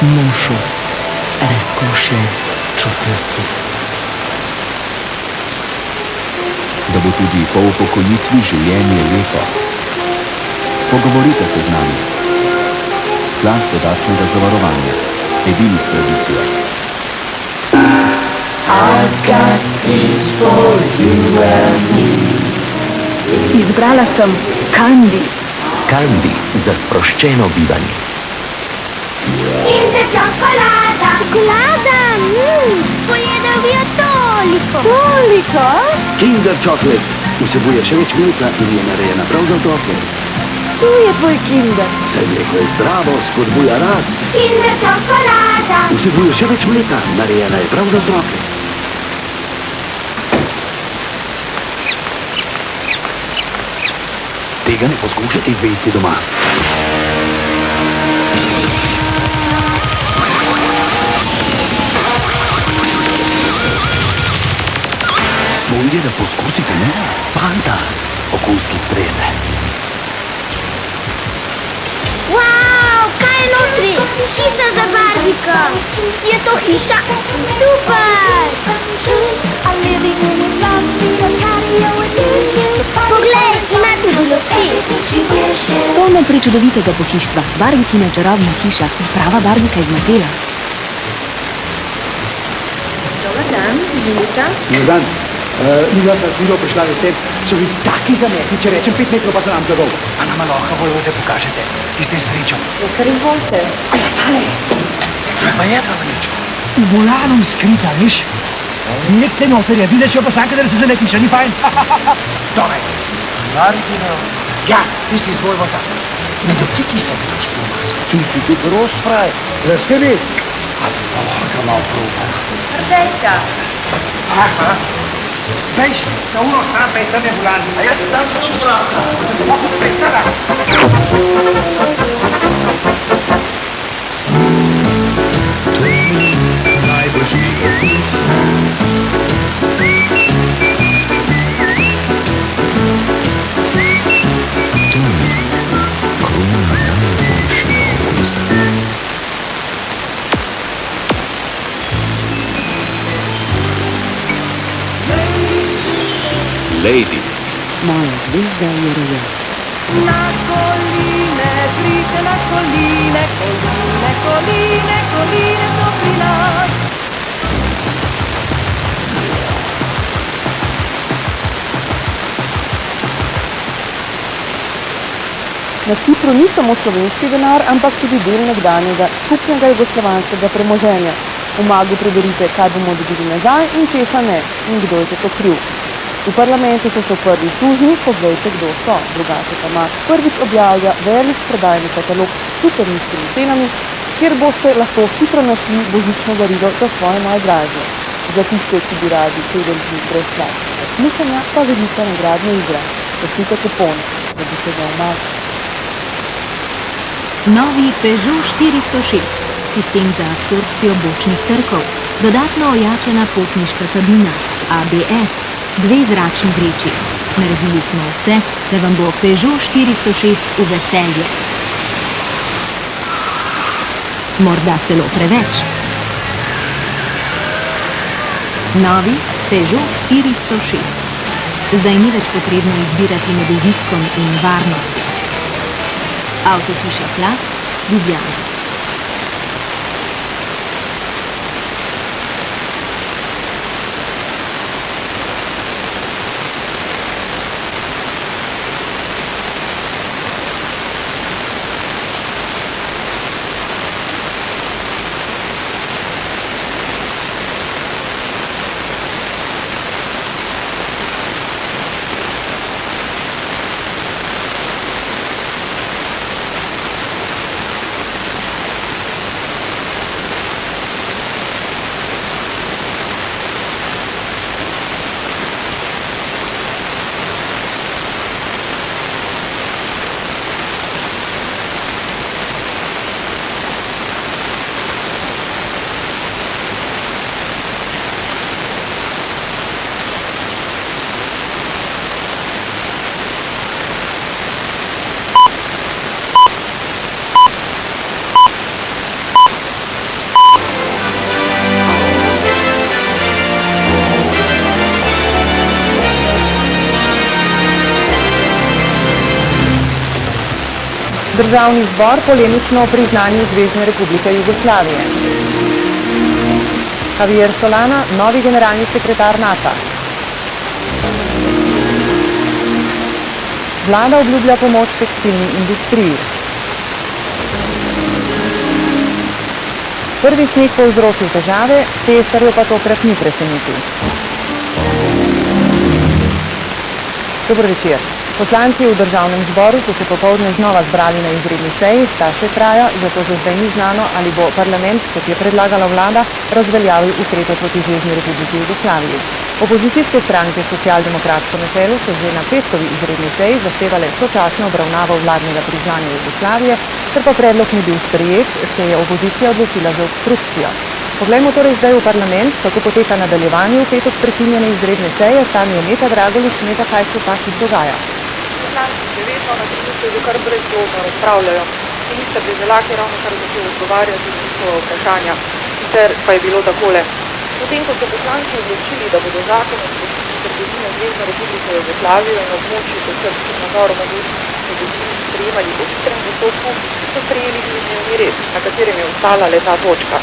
Mošus, razkošje, čutnosti. Da bo tudi po upokojitvi življenje lepo. Pogovorite se z nami. Sklad dodatnega zavarovanja. Edini s tradicijo. Izbrala sem Kandi. Kandi za sproščeno bivanje. Kinder čokolada! Čokolada! Pojedel bi jo toliko! Toliko? Kinder Chocolate vsebuje še več mleka in je narejena prav za otroke. Tu je tvoj Kinder. Saj mleko je zdravo, spodbuja rast. Kinder čokolada! Vsebuje še več mleka, narejena je prav za otroke. Tega ne poskušajte izvesti doma. Folje, da poskusite, ne? Fanta, okus, ki strese. Wow, kaj je notri? Hiša za Barbika. Je to hiša? Super! Poglej, ima tudi luči. Polno prečudovitega pohištva. Barbikina čarobna hiša. Prava Barbika iz Matela. Dobar dan, Žilika. Dobar dan. Midva sva s Milo prišla s tem, so vi taki zametni, če rečem 5 metrov, pa so nam dolgo. A nama lahko volite pokažete, tiste s vrečo. Kar izvolite. Pa je ta vreča. V volanom skrita, viš? Nekaj noter je, videti, pa sam, kadar se zalepiš, ni fajn. Torej, Barbikino. Ja, tisti z Volvota. Ne dotiki se mi trošku umazal. Tisti tu prost fraj. Ne skrbi. A lahko malo proba. Rdejka. Aha. Veš, na uno stran pa je tam je volan. A jaz se tam sem čuprav. Se lahko prekada. To mi najbolj okus. To mi krona najboljšega okusa. Lady. Moja zvezda je rojena. Na koline, pridite na koline, koline, koline, koline so pri nas. Na Cipru ni samo slovenski denar, ampak tudi del nekdanjega skupnega jugoslovanskega premoženja. V Magu preberite, kaj bomo dobili nazaj in česa ne, in kdo je to kriv. V parlamentu so se prvi služni, poglejte, kdo so. Drugače pa Mag prvič objavlja velik prodajni katalog s super nizkimi cenami, kjer boste lahko hitro našli božično darilo za svoje najdražje. Za tiste, ki bi radi 7 dni brez plačnega smučanja, pa velika nagradna igra. Pošljite kupon, da bi se ga umaknili. Novi Peugeot 406. Sistem za absorpcijo bočnih trkov. Dodatno ojačana potniška kabina. ABS. 2 zračni vreči. Naredili smo vse, da vam bo Peugeot 406 v veselje. Morda celo preveč. Novi Peugeot 406. Zdaj ni več potrebno izbirati med užitkom in varnosti. Avtohiša Plast, Ljubljana. Državni zbor polemično o priznanju Zvezne republike Jugoslavije. Javier Solana, novi generalni sekretar NATO. Vlada obljublja pomoč tekstilni industriji. Prvi sneg povzročil težave, cestarjev pa tokrat ni presenetil. Dober večer. Poslanci v državnem zboru so se popoldne znova zbrali na izredni seji, ta še traja, zato že zdaj ni znano, ali bo parlament, kot je predlagala vlada, razveljavil ukrepe proti Zvezni republiki Jugoslaviji. Opozicijske stranke Socialdemokratsko na čelu so že na petkovi izredni seji zahtevale sočasno obravnavo vladnega priznanja Jugoslavije, ker pa predlog ni bil sprejet, se je opozicija odločila za obstrukcijo. Poglejmo torej zdaj v parlament, kako poteka nadaljevanje v petek prekinjene izredne seje, tam je Meta Dragolič, Meta, kaj se pa hit dogaja. Poslanci še vedno na trenutku že kar brezplodno razpravljajo. Minister Deželak je ravno kar začel odgovarjati na njihova vprašanja, sicer pa je bilo takole. Potem, ko so poslanci odločili, da bodo zakon o specifični trgovini Zvezne republike Jugoslavijo in območju pod srbskim nadzorom odločitve trgovini sprejemali po hitrem postopku, so sprejeli dnevni red, na katerem je ostala le ta točka.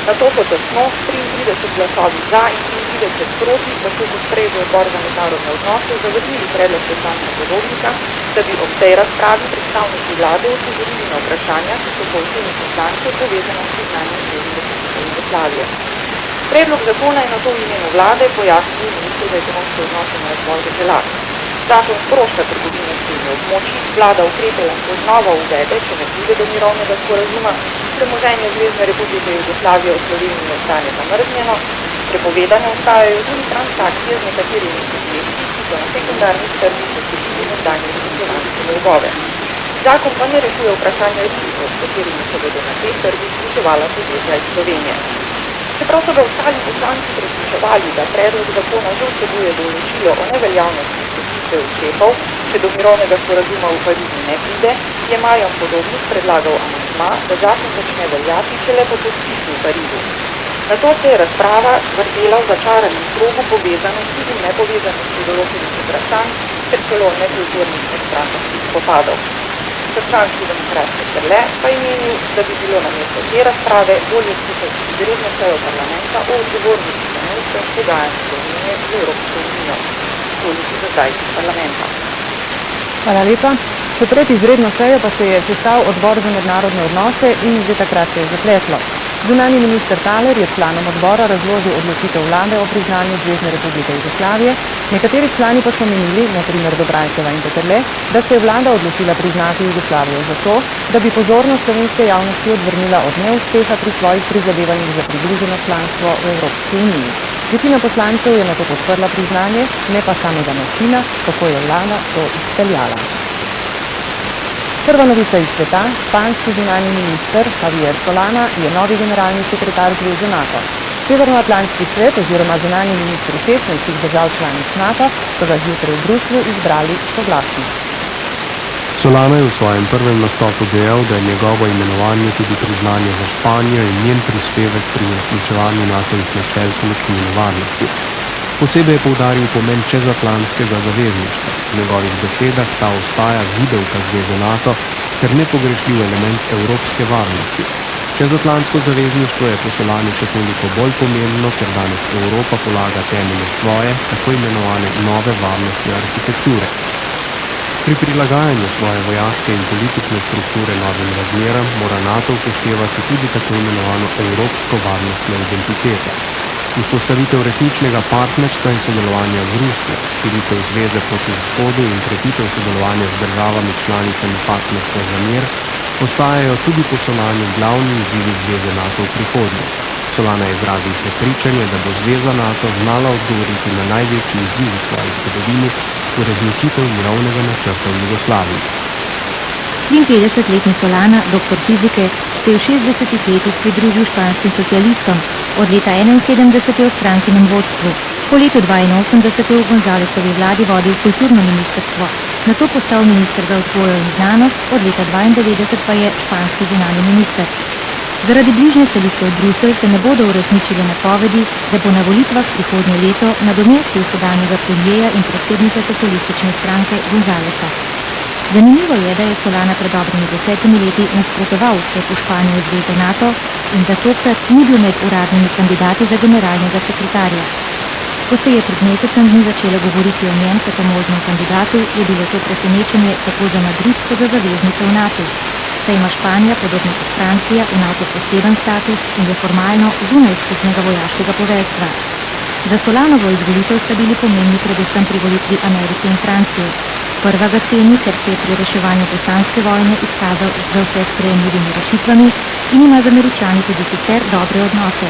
Nato so tesno 33 glasovi za in 33 proti, tako kot sprejel odbor za mednarodne odnose, zavrnili predlog poslanca Podobnika, da bi ob tej razpravi predstavniki vlade odgovorili na vprašanja, ki so po oceni poslancev povezana s priznanjem Zvezne republike Jugoslavije. Predlog zakona je nato v imenu vlade pojasnil ministru za ekonomske odnose in razvoj Deželak. Zakon sprošča trgovine s temi območji, vlada ukrepe lahko znova uvede, če ne pride do mirovnega sporazuma, premoženje Zvezne republike Jugoslavije v Sloveniji ostane zamrznjeno, prepovedane ostajajo tudi transakcije z nekaterimi subjekti, ki so na sekundarnih trgih podpisali nekdanje jugoslovanske dolgove. Zakon pa ne rešuje vprašanja rizikov, s katerimi se bodo na teh trgih vključevala podjetja iz Slovenije. Čeprav so ga ostali poslanci prepričevali, da predlog zakona že vsebuje določilo o neveljavnosti sklepitve ukrepov, če do mirovnega sporazuma v Parizu ne pride, je Marjan Podobnik predlagal amandma, da zakon začne veljati šele po podpisu v Parizu. Nato se je razprava vrtela v začaranem krogu povezanosti in nepovezanosti določenih vprašanj ter celo nekulturnih strankarskih spopadov. Krščanski demokrat Peterle pa je menil, da bi bilo namesto te razprave bolje sklicati izredno sejo parlamenta o odgovornosti trenutke pogajanj Slovenije z Evropsko unijo. Toliko za zdaj iz parlamenta. Hvala lepa. Še pred izredno sejo pa se je sestal odbor za mednarodne odnose in že takrat se je zapletlo. Zunanji minister Thaler je članom odbora razložil odločitev vlade o priznanju Zvezne republike Jugoslavije, nekateri člani pa so menili, na primer Dobrajčeva in Peterle, da se je vlada odločila priznati Jugoslavijo zato, da bi pozornost slovenske javnosti odvrnila od neuspeha pri svojih prizadevanjih za pridruženo članstvo v Evropski uniji. Večina poslancev je nato podprla priznanje, ne pa samega načina, kako je vlada to izpeljala. Prva novica iz sveta, španski zunanji minister Javier Solana je novi generalni sekretar Zveze NATO. Severnoatlantski svet oziroma zunanji ministri 16 držav članic NATO so ga zjutraj v Bruslju izbrali soglasno. Solana je v svojem prvem nastopu dejal, da je njegovo imenovanje tudi priznanje za Španijo in njen prispevek pri uresničevanju NATO-jih načel kolektivne varnosti. Posebej je poudaril pomen čezatlantskega zavezništva. V njegovih besedah ta ostaja zibelka Zveze NATO ter nepogrešljiv element evropske varnosti. Čezatlantsko zavezništvo je po Solani še toliko bolj pomembno, ker danes Evropa polaga temelje svoje, tako imenovane nove varnostne arhitekture. Pri prilagajanju svoje vojaške in politične strukture novim razmeram mora NATO upoštevati tudi tako imenovano evropsko varnostno identiteto. Vzpostavitev resničnega partnerstva in sodelovanja z Rusijo, širitev zveze proti vzhodu in krepitev sodelovanja z državami članicami partnerstva za mir postajajo tudi po Solani glavni izzivi Zveze NATO v prihodnje. Solana je izrazil prepričanje, da bo Zveza NATO znala odgovoriti na največji izziv v svoji zgodovini, uresničitev mirovnega načrta v Jugoslaviji. 53-letni Solana, doktor fizike, se je v 60-ih letih pridružil španskim socialistom, od leta 1971 je v strankinem vodstvu. Po letu 1982 je v Gonzalesovi vladi vodil kulturno ministrstvo, nato postal minister za vzgojo in znanost, od leta 1992 pa je španski zunanji minister. Zaradi bližnje selitve v Bruselj se ne bodo uresničile napovedi, da bo na volitvah prihodnje leto nadomestil sedanjega premijeja in predsednika socialistične stranke Gonzalesa. Zanimivo je, da je Solana pred dobrimi 10 leti nasprotoval vstopu Španije v zvezo NATO in da tokrat ni bil med uradnimi kandidati za generalnega sekretarja. Ko se je pred mesecem dni začelo govoriti o njem kot o možnem kandidatu, je bilo to presenečenje tako za Madrid kot za zaveznice v NATO. Saj ima Španija, podobno kot Francija, v NATO poseben status in je formalno zunaj skupnega vojaškega poveljstva. Za Solanovo izvolitev sta bili pomembni predvsem privolitvi Amerike in Francije. Prva ga ceni, ker se je pri reševanju bosanske vojne izkazal z vse sprejemljivimi rešitvami in ima z Američani tudi sicer dobre odnose.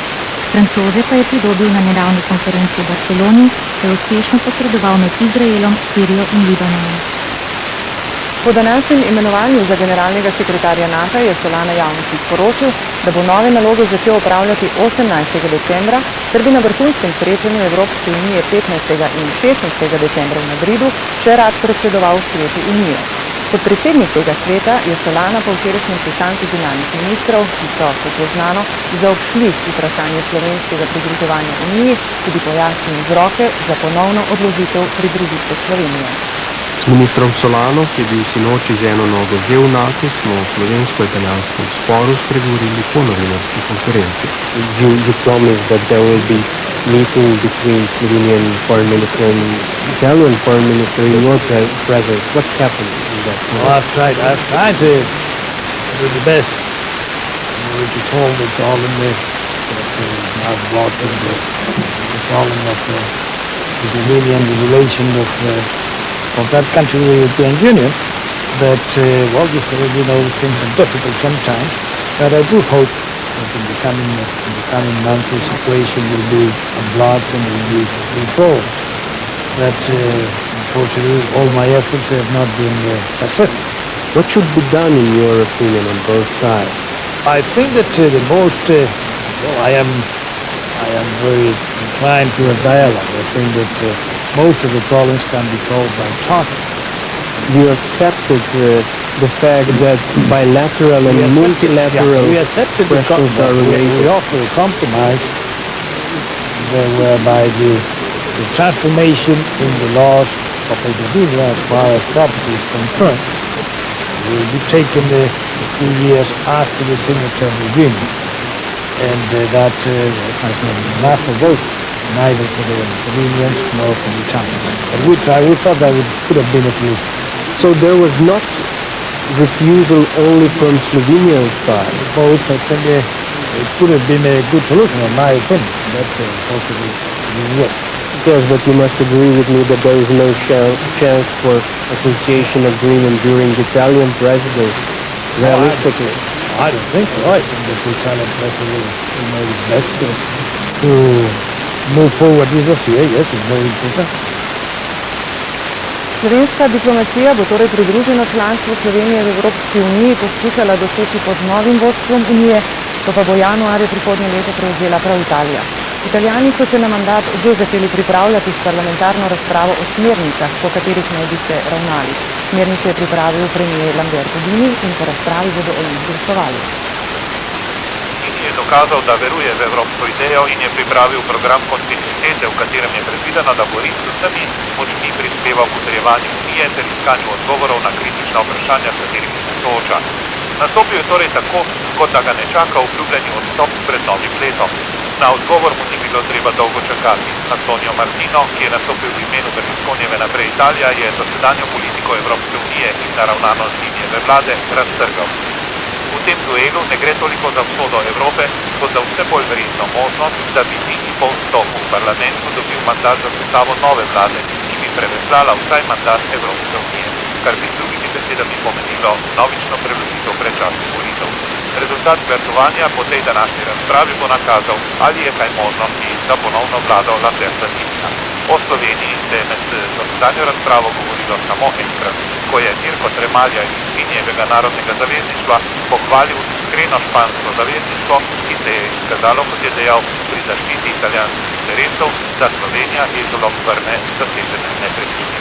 Francoze pa je pridobil na nedavni konferenci v Barceloni, ko je uspešno posredoval med Izraelom, Sirijo in Libanonom. Po današnjem imenovanju za generalnega sekretarja NATO je Solana javnosti sporočil, da bo nove naloge začel opravljati 18. decembra, ter bi na vrhunskem srečanju Evropske unije 15. in 16. decembra v Madridu še rad predsedoval Svetu unije. Kot predsednik tega sveta je Solana po včerajšnjem sestanku zunanjih ministrov, ki so, kot je znano, zaobšli vprašanje slovenskega pridruževanja uniji, tudi pojasnil vzroke za ponovno odložitev pridružitve Slovenije. S ministrom Solano, ki je bil sinoči z eno nogo že v NATO, smo o slovensko-italijanskem sporu spregovorili po novinarski konferenci. You promised that there will be meeting between Slovenian foreign minister and Italian foreign minister in your presence. What happened in that? Well, I've tried to do the best. We told the problem that is now brought in the problem of the Slovenian relation of that country with the European Union. But, things are difficult sometimes. But I do hope that in the coming months the situation will be unblocked and will be resolved. But, unfortunately, all my efforts have not been successful. What should be done in your opinion on both sides? I think that the most, I am very inclined to a dialogue. I think that most of the problems can be solved by talking. You accepted the fact that bilateral and multilateral questions are related. We offer a compromise whereby the transformation in the laws of Indonesia as far as property is concerned will be taken a few years after the signature of the agreement. And that has been enough for both, neither for the Slovenians nor for the Italians. But we thought that could have been at least. So there was not refusal only from Slovenia's side? Both, I think it could have been a good solution, in my opinion. But possibly didn't work. Yes, but you must agree with me that there is no chance for association agreement during the Italian presidency, realistically. I don't think so. I think that the Italian president will make his best to move forward with Russia. Yes, it's very important. Slovenska diplomacija bo torej pridruženo članstvo Slovenije v Evropski uniji poskušala doseči pod novim vodstvom unije, to pa bo januarja prihodnje leto prevzela prav Italija. Italijani so se na mandat že začeli pripravljati s parlamentarno razpravo o smernicah, po katerih naj bi se ravnali. Smernice je pripravil premijer Lamberto Dini in po razpravi bodo o njih glasovali. Je dokazal, da veruje v evropsko idejo in je pripravil program kontinuitete, v katerem je predvideno, da bo res z vsemi močmi prispeval k utrjevanju unije ter iskanju odgovorov na kritična vprašanja, s katerimi se sooča. Nastopil je torej tako, kot da ga ne čaka obljubljeni odstop pred novim letom. Na odgovor mu ni bilo treba dolgo čakati. Antonio Martino, ki je nastopil v imenu Berlusconijeve Naprej Italija, je dosedanjo politiko Evropske unije in naravnanost linijeve vlade raztrgal. V tem duelu ne gre toliko za usodo Evrope, kot za vse bolj verjetno možnost, da bi Dini po vstopu v parlamentu dobil mandat za sestavo nove vlade, ki bi preveslala vsaj mandat Evropske unije, kar bi z drugimi besedami pomenilo novično preložitev predčasnih volitev. Rezultat glasovanja po tej današnji razpravi bo nakazal, ali je kaj možnosti za ponovno vlado Lamberta Dinija. O Sloveniji se je med dosedanjo razpravo govorilo samo enkrat, ko je Mirko Tremalja iz Dinijevega narodnega zavezništva pohvalil iskreno špansko zavezništvo, ki se je izkazalo, kot je dejal, pri zaščiti italijanskih interesov, da Slovenija izolom vrne zasežene nepremičnine.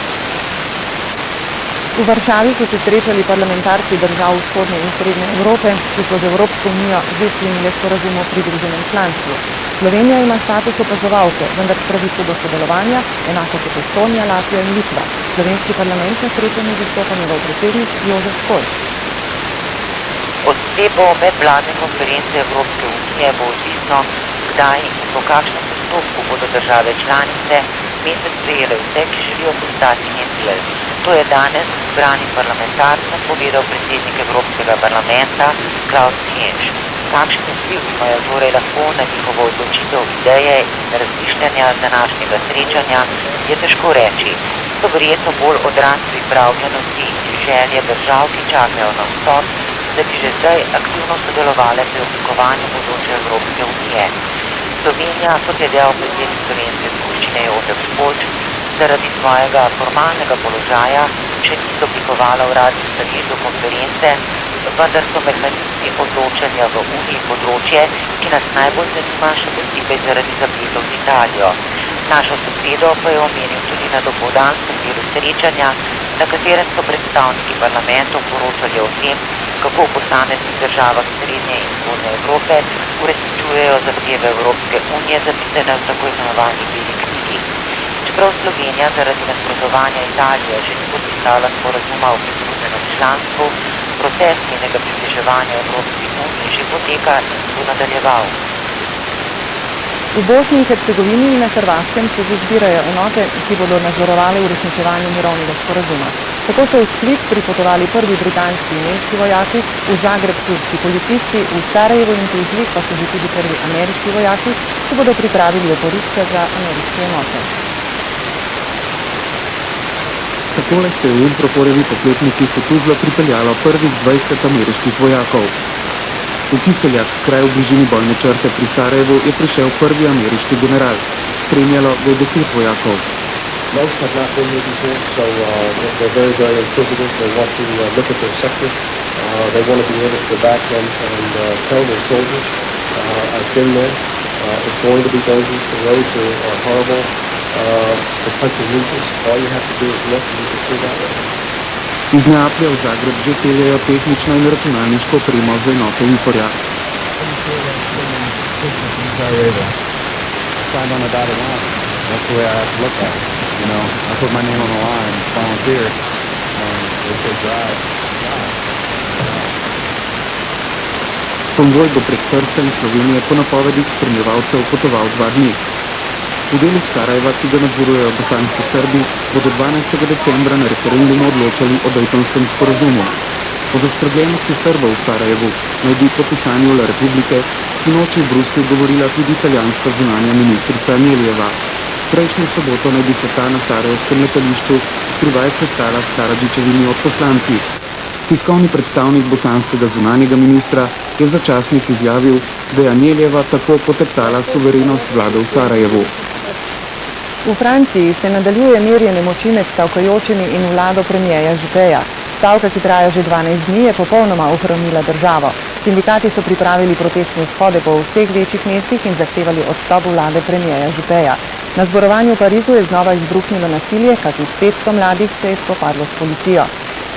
V Varšavi so se srečali parlamentarci držav vzhodne in srednje Evrope, ki so z Evropsko unijo že sklenile sporazum o pridruženem članstvu. Slovenija ima status opazovalke, vendar pravico do sodelovanja, enako kot Estonija, Latvija in Litva. Slovenski parlament na srečanju zastopa njegov predsednik Jožef Školč. Od sklepov medvladne konference Evropske unije bo odvisno, kdaj in po kakšnem postopku bodo države članice mesec sprejele vse, ki želijo postati njen del. To je danes zbrani parlamentarcem povedal predsednik Evropskega parlamenta Klaus Kinš. Kakšen vpliv imajo torej lahko na njihovo odločitev ideje in razmišljanja današnjega srečanja, je težko reči. To verjetno bolj odraz pripravljenosti in želje držav, ki čakajo na vstop, da bi že zdaj aktivno sodelovali pri oblikovanju bodoče Evropske unije. Slovenija, kot je dejal predsednik Slovenske skupščine Jožef Školč, zaradi svojega formalnega položaja še ni oblikovala uradnih stališč do konference, vendar so mehanizmi odločanja v Uniji področje, ki nas najbolj zanima, še posebej zaradi zapletov z Italijo. Našo sosedo pa je omenil tudi na dopoldanskem delu srečanja, na katerem so predstavniki parlamentov poročali o tem, kako v posameznih državah srednje in vzhodne Evrope uresničujejo zahteve Evropske unije zapisane v tako imenovani beli knjigi. Čeprav Slovenija zaradi nasprotovanja Italije že ni podpisala sporazuma o pridruženem članstvu, proces njenega približevanja Evropski uniji že poteka in se bo nadaljeval. V Bosni in Hercegovini in na Hrvaškem se že zbirajo enote, ki bodo nadzorovali uresničevanje mirovnega sporazuma. Tako so v Split pripotovali prvi britanski in nemški vojaki, v Zagreb turški policisti, v Sarajevo in Tuzli pa so že tudi prvi ameriški vojaki, ki bodo pripravili oporišča za ameriške enote. Takole se je v Unproforjevi oklepnikih v Tuzlo pripeljalo prvih 20 ameriških vojakov. V Kiseljak, kraj v bližini bojne črte pri Sarajevu, je prišel prvi ameriški general. Spremljalo ga 10 vojakov. Most have not been here before, so they're very, very inquisitive. They want to look at their sector. They want to be able to go back and tell their soldiers, I've been there. It's going to be dangerous. The roads are horrible. The country needs us. All you have to do is look and you can see that way. Iz Neaplja v Zagreb že peljejo tehnično in računalniško opremo za enote Uporja. That's the way I have to look at it. You know, I put my name on the line, volunteer, and they say drive. Konvoj bo prek Trsta in Slovenije po napovedih spremljevalcev potoval 2 dni. V delih Sarajeva, ki ga nadzorujejo bosanski Srbi, bodo 12. decembra na referendumu odločali o Daytonskem sporazumu. O zaskrbljenosti Srbov v Sarajevu naj bi po pisanju La Republike sinoči v Bruslju govorila tudi italijanska zunanja ministrica Aneljeva. Prejšnjo soboto naj bi se ta na sarajevskem letališču skrivaj sestala s Karadžićevimi odposlanci. Tiskovni predstavnik bosanskega zunanjega ministra je za časnik izjavil, da je Aneljeva tako poteptala suverenost vlade v Sarajevu. V Franciji se nadaljuje merjenje moči med stavkajočimi in vlado premierja Juppéja. Stavka, ki traja že 12 dni, je popolnoma ohromila državo. Sindikati so pripravili protestne shode po vseh večjih mestih in zahtevali odstop vlade premierja Juppéja. Na zborovanju v Parizu je znova izbruhnilo nasilje, kakih 500 mladih se je spopadlo s policijo.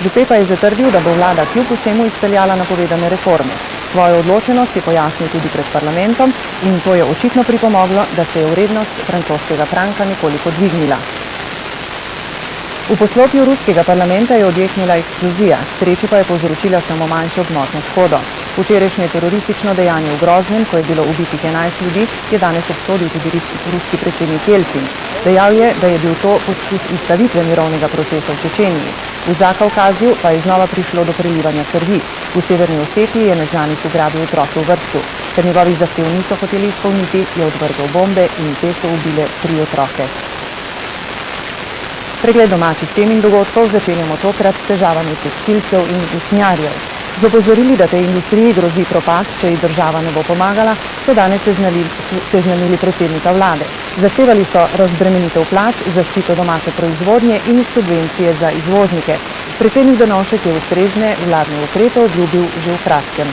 Juppé pa je zatrdil, da bo vlada kljub vsemu izpeljala napovedane reforme. Svojo odločenost je pojasnil tudi pred parlamentom in to je očitno pripomoglo, da se je vrednost francoskega franka nekoliko dvignila. V poslopju ruskega parlamenta je odjeknila eksplozija, k sreči pa je povzročila samo manjšo gmotno škodo. Včerajšnje teroristično dejanje v Groznem, ko je bilo ubitih 11 ljudi, je danes obsodil tudi ruski predsednik Jelcin. Dejal je, da je bil to poskus ustavitve mirovnega procesa v Čečeniji. V Zakavkazju pa je znova prišlo do prelivanja krvi. V severni Osetiji je neznanec ugrabil otroke v vrtcu. Ker njegovih zahtev niso hoteli izpolniti, je odvrgel bombe in te so ubile 3 otroke. Pregled domačih tem in dogodkov začenjamo tokrat s težavami tekstilcev in usnjarjev. Z opozorili, da tej industriji grozi propad, če ji država ne bo pomagala, so danes seznanili predsednika vlade. Zahtevali so razbremenitev plač, zaščito domače proizvodnje in subvencije za izvoznike. Predsednik Drnovšek je ustrezne vladne ukrepe obljubil že v kratkem.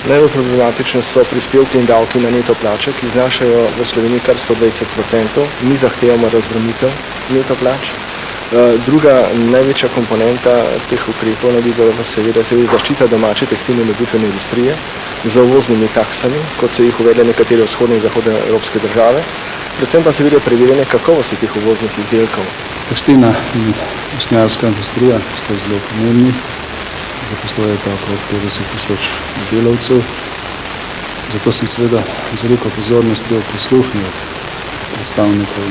Najbolj problematične so prispevki in davki na neto plače, ki znašajo v Sloveniji kar 120%. Mi zahtevamo razbremenitev neto plač. Druga največja komponenta teh ukrepov naj bi bila seveda zaščita domače tekstilne in obutvene industrije z uvoznimi taksami, kot so jih uvedle nekatere vzhodne in zahodne evropske države, predvsem pa seveda preverjanje kakovosti teh uvoznih izdelkov. Tekstilna in usnjarska industrija sta zelo pomembni, zaposlujeta okrog 50.000 delavcev, zato sem seveda z veliko pozornostjo posluhnil predstavnikov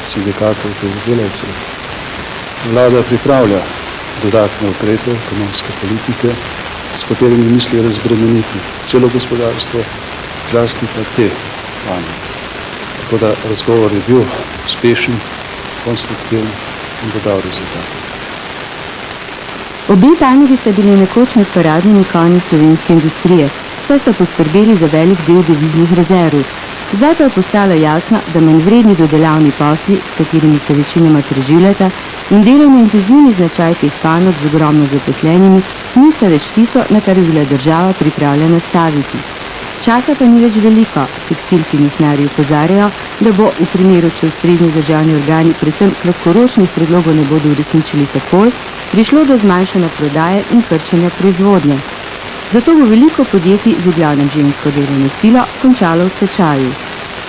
sindikatov teh delavcev. Vlada pripravlja dodatne ukrepe ekonomske politike, s katerimi misli razbremeniti celo gospodarstvo, zlasti pa te panoge. Tako da razgovor je bil uspešen, konstruktiven in dodal rezultate. Obe panogi sta bili nekoč med paradnimi konji slovenske industrije, saj sta poskrbeli za velik del deviznih rezerv. Zdaj pa je postalo jasno, da manjvredni dodelavni posli, s katerimi se večinoma preživljata, in delovno intenzivni značaj teh panog z ogromno zaposlenimi nista več tisto, na kar je bila država pripravljena staviti. Časa pa ni več veliko. Tekstilci in usnjarji opozarjajo, da bo v primeru, če ustrezni državni organi predvsem kratkoročnih predlogov ne bodo uresničili takoj, prišlo do zmanjšanja prodaje in krčenja proizvodnje. Zato bo veliko podjetij z glavnem žensko delovno silo končalo v stečaju.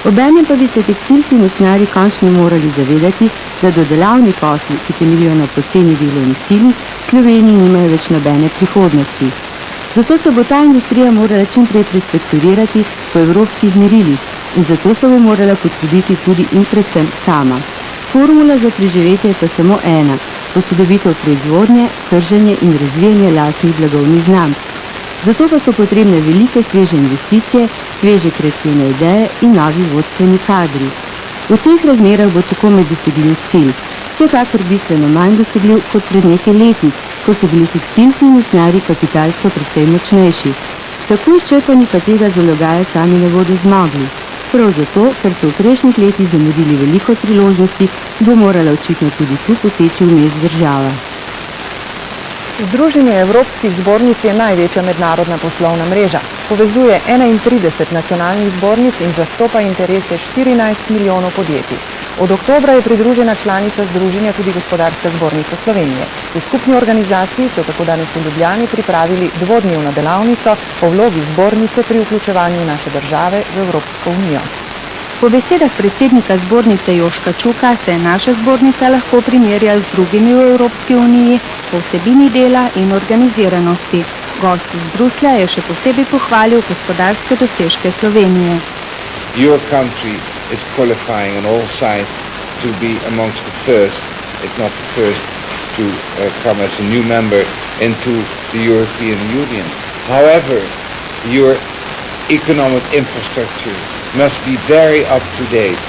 Obenem pa bi se tekstilci in usnjarji končno morali zavedati, da dodelavni posli, ki temeljijo na poceni delovni sili, v Sloveniji nimajo več nobene prihodnosti. Zato se bo ta industrija morala čim prej prestrukturirati po evropskih merilih in zato se bo morala potruditi tudi in predvsem sama. Formula za preživetje je pa samo ena: posodobitev proizvodnje, trženje in razvijanje lastnih blagovnih znamk. Zato pa so potrebne velike sveže investicije, sveže kreativne ideje in novi vodstveni kadri. V teh razmerah bo tako med dosegljiv cilj, vsekakor bistveno manj dosegljiv kot pred nekaj leti, ko so bili tekstilci in usnjarji kapitalsko precej močnejši. Tako izčrpani pa tega zalogaja sami ne bodo zmogli. Prav zato, ker so v prejšnjih letih zamudili veliko priložnosti, bo morala očitno tudi tu poseči vmes država. Združenje Evropskih zbornic je največja mednarodna poslovna mreža. Povezuje 31 nacionalnih zbornic in zastopa interese 14 milijonov podjetij. Od oktobra je pridružena članica združenja tudi Gospodarska zbornica Slovenije. V skupni organizaciji so tako danes v Ljubljani pripravili dvodnevno delavnico o vlogi zbornice pri vključevanju naše države v Evropsko unijo. Po besedah predsednika zbornice Joška Čuka se naša zbornica lahko primerja z drugimi v Evropski uniji po vsebini dela in organiziranosti. Gost iz Bruslja je še posebej pohvalil gospodarske dosežke Slovenije. Your country is qualifying on all sides to be amongst the first, if not the first, to come as a new member into the European Union. However, your economic infrastructure must be very up-to-date,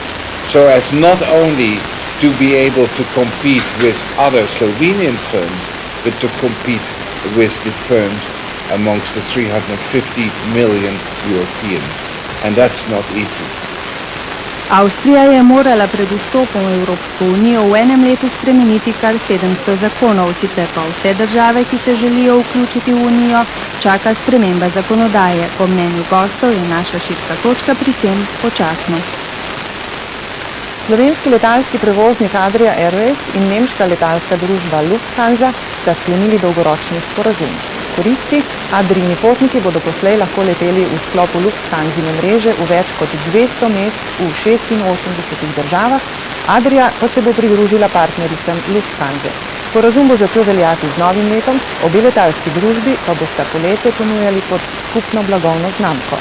so as not only to be able to compete with other Slovenian firms, but to compete with the firms amongst the 350 million Europeans. And that's not easy. Avstrija je morala pred vstopom v Evropsko unijo v enem letu spremeniti kar 700 zakonov, sicer pa vse države, ki se želijo vključiti v unijo, čaka sprememba zakonodaje. Po mnenju gostov je naša šibka točka pri tem počasnost. Slovenski letalski prevoznik Adria Airways in nemška letalska družba Lufthansa sta sklenili dolgoročni sporazum. Koristi, Adrijini potniki bodo poslej lahko leteli v sklopu Lufthansine mreže v več kot 200 mest v 86 državah, Adria pa se bo pridružila partnericam Lufthanse. Sporazum bo začel veljati z novim letom, obe letalski družbi pa bosta poletje ponujali pod skupno blagovno znamko.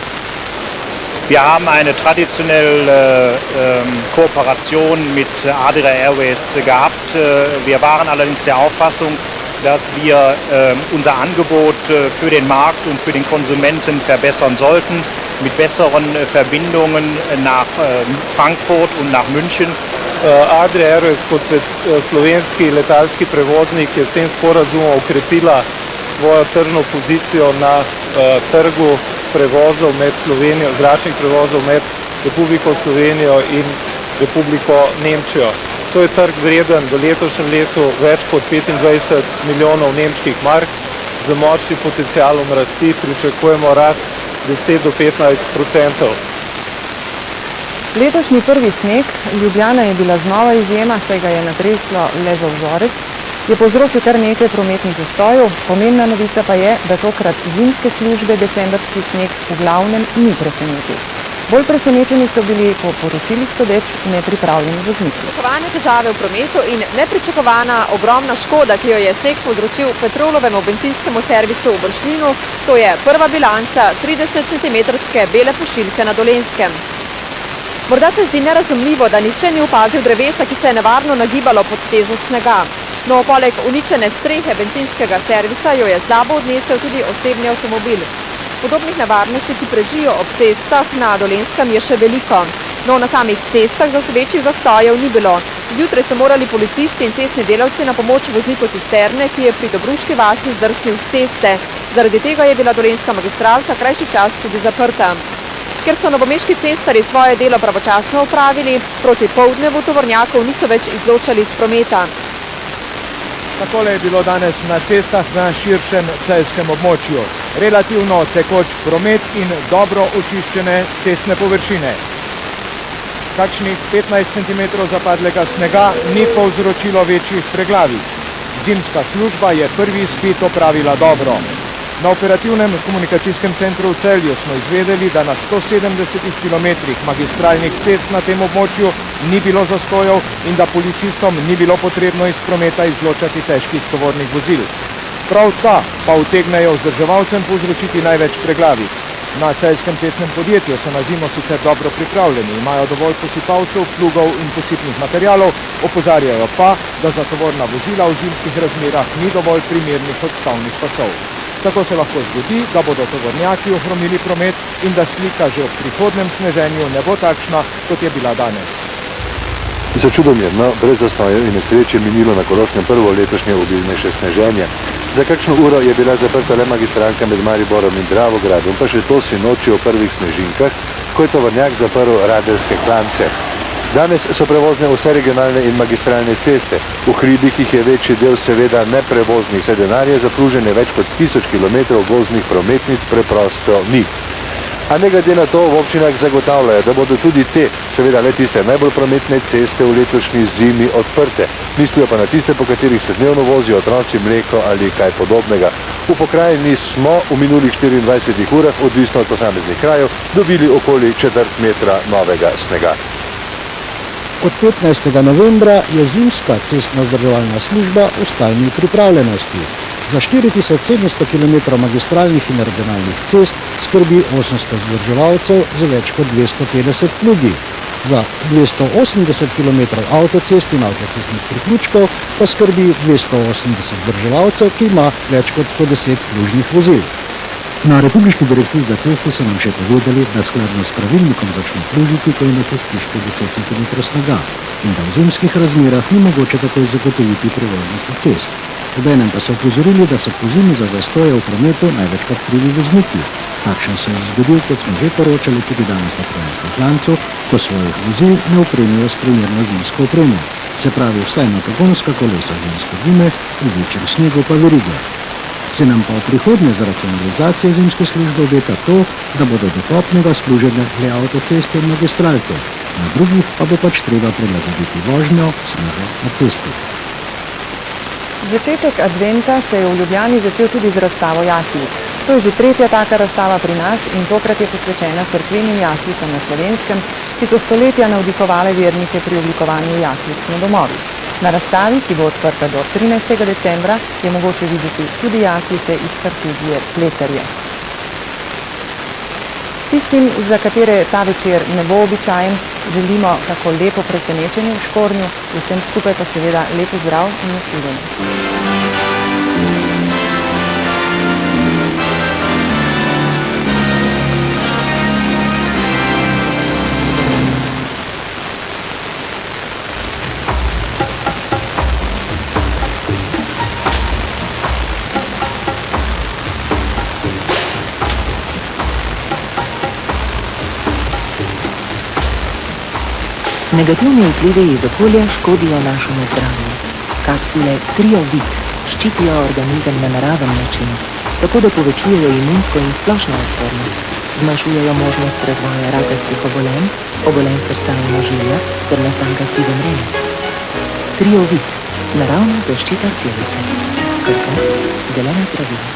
Wir haben eine traditionelle Kooperation mit Adria Airways gehabt. Wir waren allerdings der Auffassung, dass wir unser Angebot für den Markt und für den Konsumenten verbessern sollten, mit besseren Verbindungen nach Frankfurt und nach München. Adria Airways kot slovenski letalski prevoznik je s tem sporazumom okrepila svojo tržno pozicijo na trgu prevozov med Slovenijo, zračnih prevozov med Republiko Slovenijo in Republiko Nemčijo. To je trg vreden v letošnjem letu več kot 25 milijonov nemških mark. Z močnim potencialom rasti pričakujemo rast 10 do 15%. Letošnji prvi sneg, Ljubljana je bila znova izjema, saj ga je natreslo le za vzorec, je povzročil kar nekaj prometnih zastojev. Pomembna novica pa je, da tokrat zimske službe decembrski sneg v glavnem ni presenetil. Bolj presenečeni so bili po poročilih sodeč nepripravljeni vozniki. Pričakovane težave v prometu in nepričakovana ogromna škoda, ki jo je sneg povzročil Petrolovemu bencinskemu servisu v Bršljinu, to je prva bilanca 30-centimetrske bele pošiljke na Dolenjskem. Morda se zdi nerazumljivo, da nihče ni opazil drevesa, ki se je nevarno nagibalo pod težo snega. No, poleg uničene strehe bencinskega servisa jo je slabo odnesel tudi osebni avtomobil. Podobnih nevarnosti, ki prežijo ob cestah na Dolenjskem, je še veliko. No, na samih cestah večjih zastojev ni bilo. Zjutraj so morali policisti in cestni delavci na pomoč vozniku cisterne, ki je pri Dobruški vasi zdrsnil s ceste. Zaradi tega je bila dolenjska magistralka krajši čas tudi zaprta. Ker so novomeški cestarji svoje delo pravočasno opravili, proti poldnevu tovornjakov niso več izločali iz prometa. Takole je bilo danes na cestah na širšem celjskem območju. Relativno tekoč promet in dobro očiščene cestne površine. Kakšnih 15 cm zapadlega snega ni povzročilo večjih preglavic. Zimska služba je prvi izpit opravila dobro. Na operativnem komunikacijskem centru v Celju smo izvedeli, da na 170 km magistralnih cest na tem območju ni bilo zastojev in da policistom ni bilo potrebno iz prometa izločati težkih tovornih vozil. Prav ta pa utegnejo vzdrževalcem povzročiti največ preglavic. Na celjskem cestnem podjetju so na zimo sicer dobro pripravljeni, imajo dovolj posipalcev, plugov in posipnih materialov, opozarjajo pa, da za tovorna vozila v zimskih razmerah ni dovolj primernih odstavnih pasov. Tako se lahko zgodi, da bodo tovornjaki ohromili promet in da slika že ob prihodnem sneženju ne bo takšna, kot je bila danes. Za čudomirno, brez zastojev in nesreče minilo na Koroškem prvo letošnje obilnejše sneženje. Za kakšno uro je bila zaprta le magistralka med Mariborom in Dravogradom, pa še to sinoči o prvih snežinkah, ko je tovornjak zaprl radeljske klance. Danes so prevozne vse regionalne in magistralne ceste. V hribih je večji del seveda neprevoznih, saj denarja za pluženje več kot 1000 km voznih prometnic preprosto ni. A ne glede na to v občinah zagotavljajo, da bodo tudi te, seveda le tiste najbolj prometne ceste v letošnji zimi odprte. Mislijo pa na tiste, po katerih se dnevno vozijo otroci, mleko ali kaj podobnega. V pokrajini smo v minulih 24 urah, odvisno od posameznih krajev, dobili okoli 1/4 metra novega snega. Od 15. novembra je zimska cestna vzdrževalna služba v stalni pripravljenosti. Za 4700 km magistralnih in regionalnih cest skrbi 800 vzdrževalcev z več kot 250 plugi. Za 280 km avtocest in avtocestnih priključkov pa skrbi 280 vzdrževalcev, ki ima več kot 110 plužnih vozil. Na Republiški direkciji za ceste so nam še povedali, da skladno s pravilnikom začne plužiti, ko je na cestišču 10 cm snega in da v zimskih razmerah ni mogoče takoj zagotoviti prevoznosti cest. Obenem pa so opozorili, da so pozimi za zastoje v prometu največkrat krivi vozniki. Takšen se je zgodil, kot smo že poročali tudi danes na Kranjskem klancu, ko svojih vozil ne opremijo s primerno zimsko opremo. Se pravi vsaj na pogonska kolesa zimske gume, v večjem snegu pa verige. Se nam pa v prihodnje za racionalizacijo zimske službe obeta to, da bodo do kopnega splužene le avtoceste in magistralke, na drugih pa bo pač treba prilagoditi vožnjo snega na cesti. Začetek adventa se je v Ljubljani začel tudi z razstavo jaslic. To je že tretja taka razstava pri nas in tokrat je posvečena cerkvenim jaslicam na Slovenskem, ki so stoletja navdihovale vernike pri oblikovanju jaslic na domovih. Na razstavi, ki bo odprta do 13. decembra, je mogoče videti tudi jaslice iz kartuzije Pleterje. Tistim, za katere ta večer ne bo običajen, želimo kako lepo presenečenje v Škornju, vsem skupaj pa seveda lepo zdrav in nasiljen. Negativne vplive iz okolja škodijo našemu zdravju. Kapsule Triovit ščitijo organizem na naraven način, tako da povečujejo imunsko in splošno odpornost, zmanjšujejo možnost razvoja rakastih obolenj obolenj srca in ožilja ter nastanka sive mrene. Triovit, naravna zaščita celice. Krka, zelena zdravila.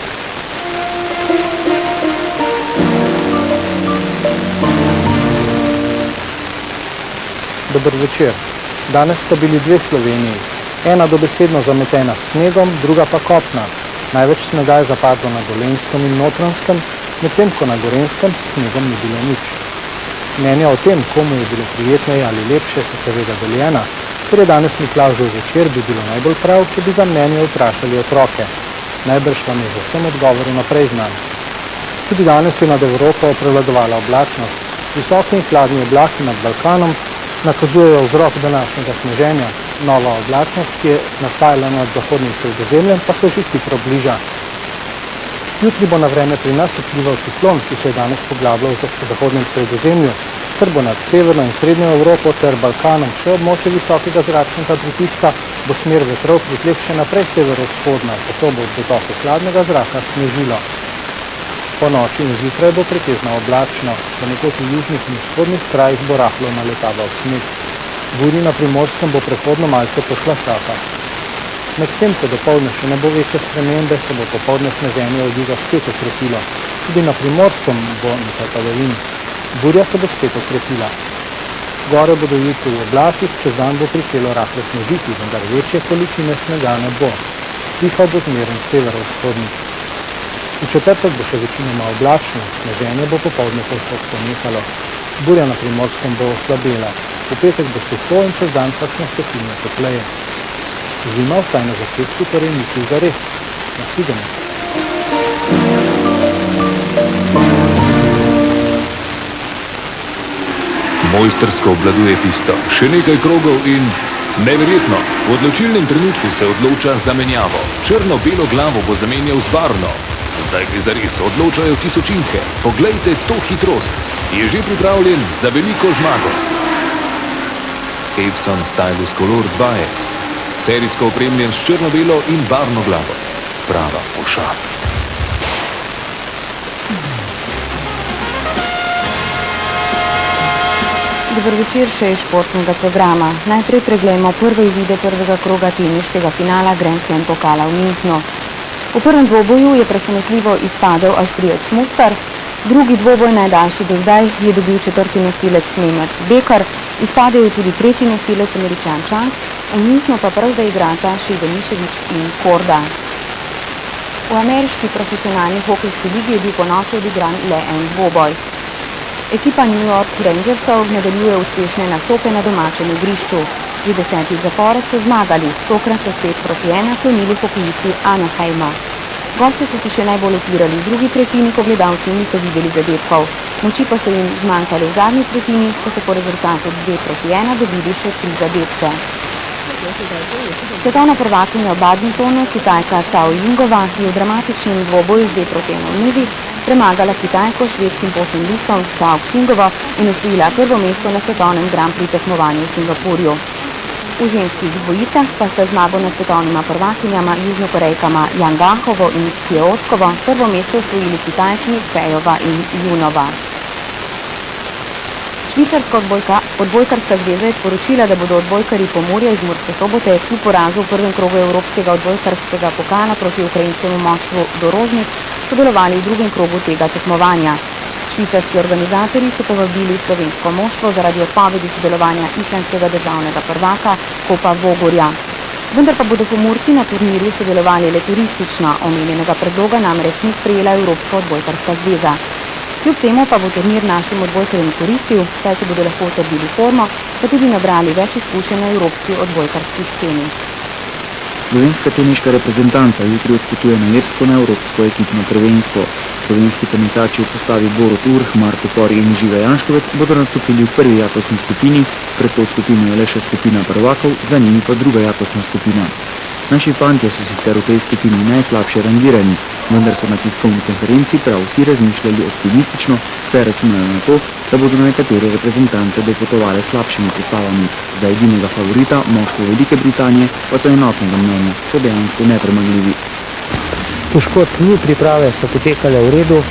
Dober večer. Danes sta bili dve Sloveniji. Ena dobesedno zametena s snegom, druga pa kopna. Največ snega je zapadlo na Dolenjskem in Notranjskem, medtem ko na Gorenjskem s snegom ni bilo nič. Mnenja o tem, komu je bilo prijetneje ali lepše, so seveda deljena. Ker je danes Miklavžev večer, bi bilo najbolj prav, če bi za mnenje vprašali otroke. Najbrž vam je za vsem odgovor naprej znan. Tudi danes je nad Evropo prevladovala oblačnost. Visoki in hladni oblaki nad Balkanom nakazujejo vzrok današnjega sneženja. Nova oblačnost, ki je nastajala nad zahodnim Sredozemljem, pa se že hitro bliža. Jutri bo na vreme pri nas vplival ciklon, ki se je danes poglabljal v zahodnem Sredozemlju, ker bo nad severno in srednjo Evropo ter Balkanom še območje visokega zračnega pritiska, bo smer vetrov pri tleh še naprej severovzhodna, zato bo od dotoka hladnega zraka snežilo. Po noči in zjutraj bo pretežno oblačno, ponekod v južnih in vzhodnih krajih bo rahlo naletaval sneg. Burji na Primorskem bo prehodno malce pošla sapa. Medtem, ko dopoldne še ne bo večje spremembe, se bo popoldne sneženje od juga spet okrepilo. Tudi na Primorskem bo nekaj padavin. Burja se bo spet okrepila. Gore bodo jutri v oblakih, čez dan bo pričelo rahlo snežiti, vendar večje količine snega ne bo. Pihal bo zmeren severovzhodnik. V četrtek bo še večinoma oblačno, sneženje bo popoldne povsod ponehalo. Burja na Primorskem bo oslabela. V petek bo suho in čez dan kakšno stopinjo topleje. Zima vsaj na začetku torej misli zares. Nasvidenje. Mojstrsko obvladuje pisto. Še nekaj krogov in neverjetno. V odločilnem trenutku se odloča za menjavo. Črno-belo glavo bo zamenjal z barvno. Zdaj gre zares, odločajo tisočinke. Poglejte to hitrost. Je že pripravljen za veliko zmago. Epson Stylus Color 2S. Serijsko opremljen s črno-belo in barvno glavo. Prava pošast. Dober večer še iz športnega programa. Najprej preglejmo prve izide prvega kroga teniškega finala Grand Slam pokala v Münchnu. V prvem dvoboju je presenetljivo izpadel Avstrijec Muster, drugi dvoboj najdaljši do zdaj je dobil četrti nosilec Nemec Becker, izpadel je tudi tretji nosilec Američan Chang, v Münchnu pa prav zdaj igrata Ševeniševič in Korda. V ameriški profesionalni hokejski ligi je bil po noči odigran le en dvoboj. Ekipa New York Rangersov nadaljuje uspešne nastope na domačem igrišču. Že 10. zapored so zmagali, tokrat so spet proti 1 klonili hokejisti Anaheima. Gostje so se še najbolj upirali v drugi tretjini, ko gledalci niso videli zadetkov. Moči pa so jim zmanjkali v zadnji tretjini, ko so po rezultatu 2-1 dobili še 3 zadetke. Svetovna prvakinja v badmintonu, Kitajka Cao Jingova, je v dramatičnem dvoboju z 2-1 v nizi premagala Kitajko s švedskim potnim listom Cao Xingovo in osvojila prvo mesto na svetovnem Grand Prix tekmovanju v Singapurju. V ženskih dvojicah pa sta zmago nad svetovnima prvakinjama južnokorejkama Yang Gahovo in Kjeotkovo prvo mesto osvojili Kitajki Fejova in Junova. Švicarska odbojkarska zveza je sporočila, da bodo odbojkarji Pomurja iz Murske Sobote kljub porazu v prvem krogu Evropskega odbojkarskega pokala proti ukrajinskemu moštvu Dorožnik sodelovali v drugem krogu tega tekmovanja. Švicarski organizatorji so povabili slovensko moštvo zaradi odpovedi sodelovanja islandskega državnega prvaka Kopa Vogorja. Vendar pa bodo Pomurci na turnirju sodelovali le turistično, omenjenega predloga namreč ni sprejela Evropska odbojkarska zveza. Kljub temu pa bo turnir našim odbojkarjem koristil, saj se bodo lahko utrdili formo, pa tudi nabrali več izkušenj na evropski odbojkarski sceni. Slovenska teniška reprezentanca jutri odpotuje na irsko na evropsko ekipno prvenstvo. Slovenski tenisači v postavi Borut Urh, Marko Porje in Žiga Janškovec bodo nastopili v prvi jakostni skupini, pred to skupino je le še skupina prvakov, za njimi pa druga jakostna skupina. Naši fantje so sicer v tej skupini najslabše rangirani, vendar so na tiskovni konferenci prav vsi razmišljali optimistično, saj računajo na to, da bodo nekatere reprezentance dopotovale slabšimi postavami. Za edinega favorita, moštvo Velike Britanije, pa so enotnega mnenja, so dejansko nepremagljivi. Poškodb ni, priprave so potekale v redu,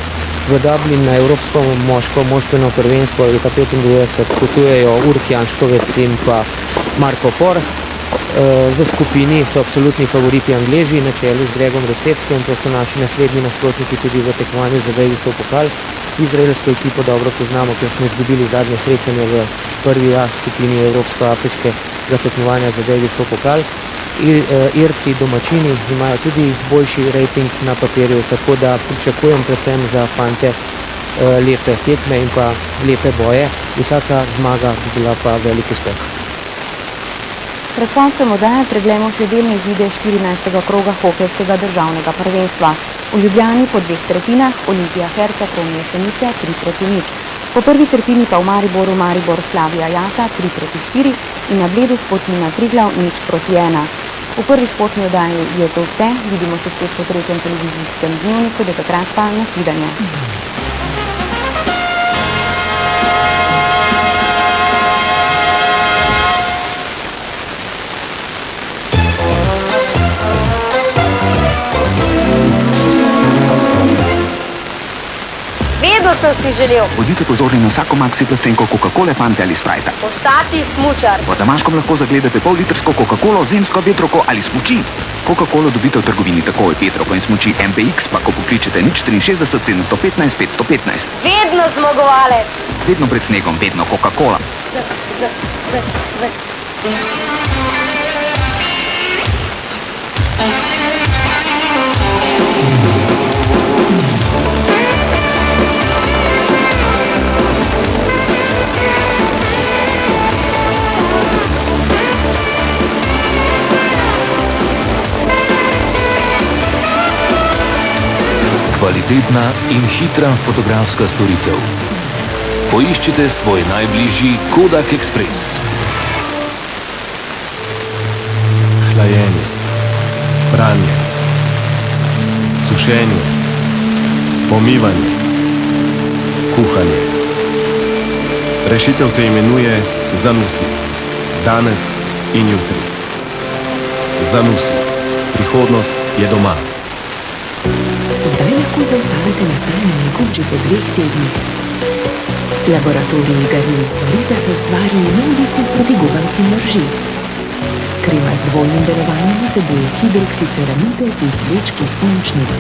v Dublin na Evropsko moško moštveno prvenstvo leta 1995 potujejo Uroš Janškovec in pa Marko Por. V skupini so absolutni favoriti Angleži na čelu z Gregom Roseckim, to so naši naslednji nasprotniki tudi v tekmovanju za Davisov pokal. Izraelsko ekipo dobro poznamo, ker smo izgubili zadnje srečanje v prvi A skupini evropsko-afriškega tekmovanja za Davisov pokal. Irci domačini imajo tudi boljši rating na papirju, tako da pričakujem predvsem za fante lepe tekme in pa lepe boje. Vsaka zmaga bi bila pa velik uspeh. Pred koncem oddaje preglejmo še delne izide 14. kroga hokejskega državnega prvenstva. V Ljubljani po 2 tretjinah Olimpija Herceg Romi Jesenice 3-0. Po prvi tretjini pa v Mariboru Maribor Slavija Jata 3-4 in na Bledu Spotina Triglav 0-1. V prvi športni oddaji je to vse. Vidimo se spet po 3. televizijskem dnevniku, do takrat pa nasvidenje. Vedno sem si želel Bodite pozorni na vsako maxi plastenko Coca-Cole, Fante ali Sprite. postati smučar. Pod zamaškom lahko zagledate pol-litrsko Coca-Colo, zimsko vetroko ali smuči. Coca-Colo dobite v trgovini takoj, vetroko in smuči MPX pa ko pokličete 063 715 515. Vedno zmagovalec. Vedno pred snegom, vedno Coca-Cola. Kvalitetna in hitra fotografska storitev. Poiščite svoj najbližji Kodak Express. Hlajenje, pranje, sušenje, pomivanje, kuhanje. Rešitev se imenuje Zanussi. Danes in jutri. Zanussi. Prihodnost je doma. Zdaj lahko zaustavite nastajanje nekoč po 2 tednih. Laboratorij Garnier Riza so ustvarili nov liquid proti gubam sinerži. Krema z dvojnim delovanjem vsebuje hidroksiceramide z izvlečki sončnic.